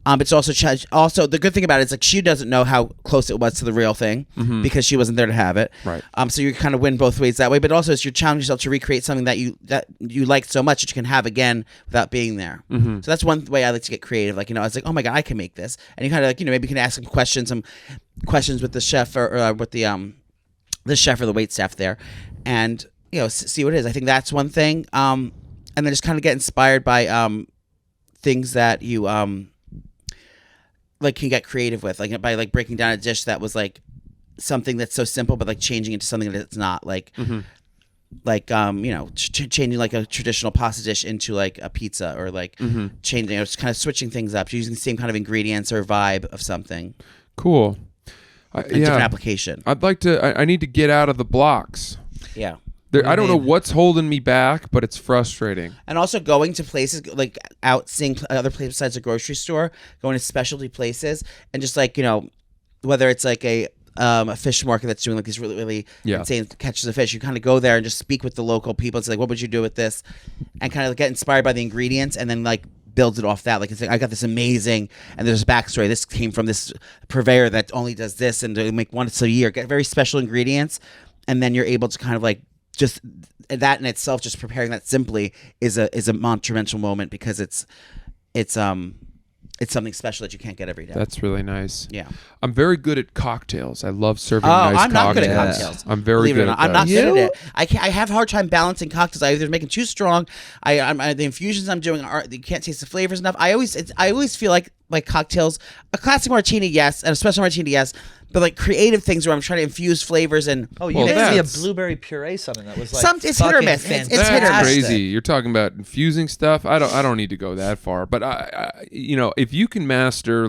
It's also the good thing about it is, like, she doesn't know how close it was to the real thing because she wasn't there to have it. Right. So you kind of win both ways that way. But also, you're challenging yourself to recreate something that you liked so much that you can have again without being there. So that's one way I like to get creative. Like, I was like, oh my god, I can make this, and you kind of like, maybe you can ask some questions with the chef or with the chef or the wait staff there, and see what it is. I think that's one thing. And then just kind of get inspired by things that you like can get creative with, like by like breaking down a dish that was like something that's so simple, but like changing it to something that it's not, like changing like a traditional pasta dish into like a pizza, or like changing, just kind of switching things up, using the same kind of ingredients or vibe of something. Cool. Different application. I'd like to. I need to get out of the blocks. Yeah. I don't know what's holding me back, but it's frustrating. And also going to places, like out seeing other places besides a grocery store, going to specialty places, and just like, whether it's like a fish market that's doing like these really, really insane catches of fish, you kind of go there and just speak with the local people and say, like, what would you do with this? And kind of get inspired by the ingredients, and then like builds it off that. Like, it's like, I got this amazing, and there's a backstory. This came from this purveyor that only does this, and they make once a year. Get very special ingredients, and then you're able to kind of like, just that in itself, just preparing that simply is a monumental moment, because it's something special that you can't get every day. That's really nice. Yeah. I'm very good at cocktails. I love serving nice cocktails. I'm not good at cocktails. I'm very good at that. I'm not good at it. I have a hard time balancing cocktails. I either make them too strong. The infusions I'm doing you can't taste the flavors enough. I always feel like like cocktails. A classic martini, yes, and a special martini, yes. But like creative things where I'm trying to infuse flavors and Oh, you Well, made me a that's- blueberry puree something that was like it's hit or fucking miss. It's hit or That's miss. crazy. You're talking about infusing stuff. I don't need to go that far, but I if you can master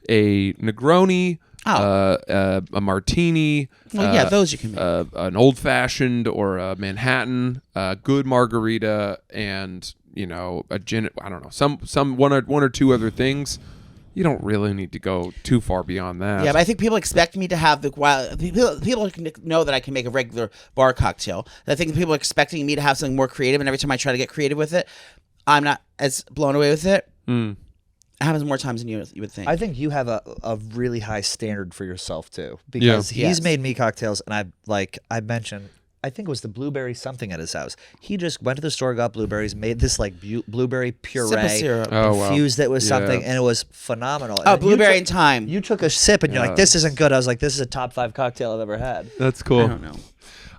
a Negroni, a martini, Well, yeah, those you can make. an old fashioned or a Manhattan, a good margarita, and a gin. I don't know, some one or two other things. You don't really need to go too far beyond that. Yeah, but I think people expect me to have people know that I can make a regular bar cocktail. I think people are expecting me to have something more creative, and every time I try to get creative with it, I'm not as blown away with it. It happens more times than you would think. I think you have a really high standard for yourself too, because he's made me cocktails, and I mentioned, I think it was the blueberry something at his house. He just went to the store, got blueberries, made this like blueberry puree, Simple syrup. Oh, wow. infused it with Yeah. something, and it was phenomenal. Oh, And then blueberry and thyme. You took a sip, and you're like, "This isn't good." I was like, "This is a top 5 cocktail I've ever had." That's cool. I don't know.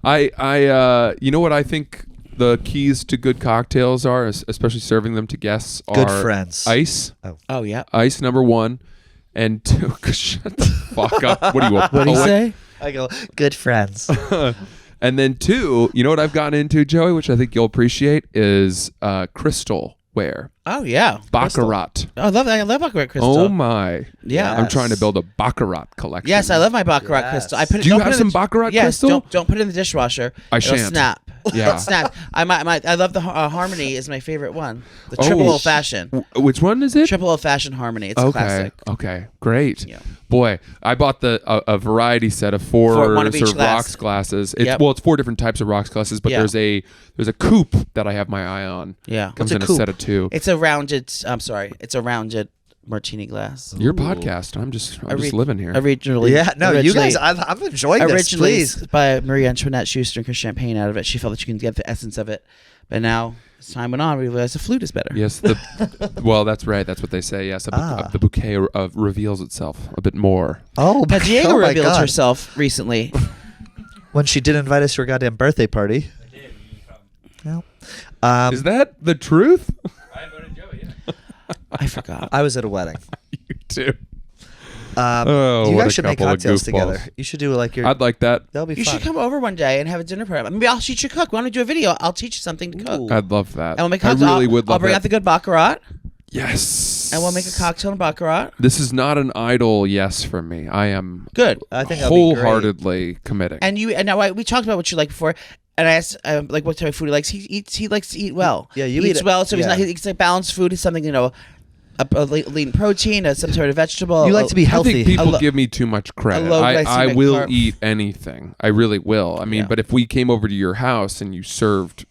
I you know what I think the keys to good cocktails are, especially serving them to guests, are Good friends. ice. Oh yeah. Ice number 1, and 2. Shut the fuck up. What do you want? What do you say? I go, "Good friends." And then 2, you know what I've gotten into, Joey, which I think you'll appreciate, is crystal ware. Oh yeah. Baccarat. Oh, I love baccarat crystal. Oh my. Yeah. I'm trying to build a baccarat collection. Yes, I love my baccarat Yes. crystal. I put it. Do you don't have put it some in the- baccarat yes, crystal? Don't put it in the dishwasher. I It'll shan't. snap. Yeah. It snaps. I love the Harmony is my favorite one. The triple Oh, old fashioned. Which one is it? Triple old fashioned Harmony. It's a classic. Okay. Great. Yeah. Boy, I bought a variety set of 4 one of each sort of glass. rocks glasses. It's Yep. it's 4 different types of rocks glasses, but Yeah. there's a coupe that I have my eye on. Yeah. Comes What's a in a coupe? set of 2. It's a rounded. I'm sorry. It's a rounded martini glass. Your podcast. I'm just living here. Originally, Yeah, no, you originally- guys, I'm enjoying this. originally Please. by Marie Antoinette, she used to drink her champagne out of it. She felt that you can get the essence of it, but now as time went on, we realized the flute is better. Yes, well, that's right. That's what they say. Yes, the bouquet reveals itself a bit more. Oh, But Diego oh my revealed God. herself recently. when she did invite us to her goddamn birthday party. No. Is that the truth? I invited Joey. Yeah. I forgot. I was at a wedding. You too. You what guys a should make couple of cocktails goofballs. together. You should do like your. I'd like that. That'll be You fun. should come over one day and have a dinner party. Maybe I'll teach you to cook. Why don't we do a video? I'll teach you something to cook. Ooh. I'd love that. And we'll make I cocktails. really would love I'll bring that. out the good baccarat, Yes. and we'll make a cocktail in baccarat. This is not an idle yes from me. I am Good. I think that'll be great. wholeheartedly committing. And now we talked about what you like before, and I asked like what type of food he likes. He likes to eat well. Yeah, you he eat eats it- well, so yeah. he eats like balanced food. Is something a lean protein, some sort of vegetable. You like to be I healthy. think people lo- give me too much credit. low I glycemic will carb. eat anything. I really will. I mean, Yeah. but if we came over to your house and you served,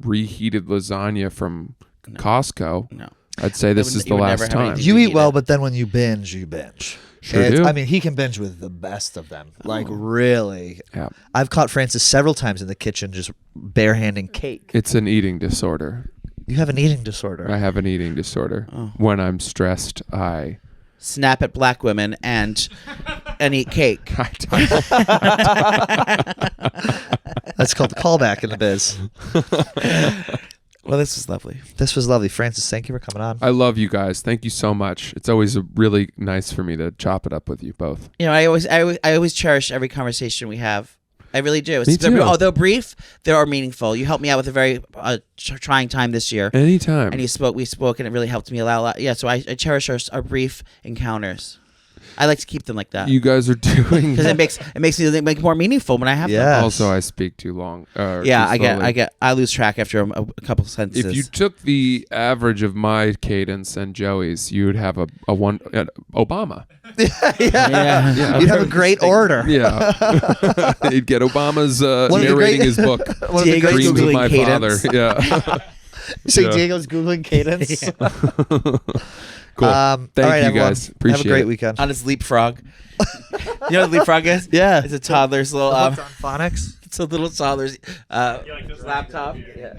reheated lasagna from Costco, No. I'd say this is the you would last never have time. anything. You eat eat well, it. but then when you binge, you binge. Sure do. I mean, he can binge with the best of them. Like, really. Yeah. I've caught Francis several times in the kitchen just barehanding cake. It's an eating disorder. You have an eating disorder. I have an eating disorder. Oh. When I'm stressed, I Snap at black women and eat cake. That's called the callback in the biz. Well, this was lovely. This was lovely. Francis, thank you for coming on. I love you guys. Thank you so much. It's always really nice for me to chop it up with you both. I always cherish every conversation we have. I really do. Me too. Although brief, they are meaningful. You helped me out with a very trying time this year, Anytime. and we spoke, and it really helped me a lot. Yeah, so I cherish our brief encounters. I like to keep them like that You guys are doing. because it makes me make more meaningful when I have them. Yeah. Also, I speak too long. Yeah, too slowly. I lose track after a couple sentences. If you took the average of my cadence and Joey's, you would have a one Obama. yeah. You'd have a great order. Yeah, you'd get Obama's of the narrating great- his book. One of the Diego's great Dreams of Googling my cadence. father. Yeah. So Yeah. Diego's Googling cadence. Cool. All Thank right, you everyone. guys. Appreciate Have a great it. weekend. On his leapfrog. You know what leapfrog is? Yeah. It's a toddler's little. What's on phonics? It's a little toddler's like this laptop. Yeah.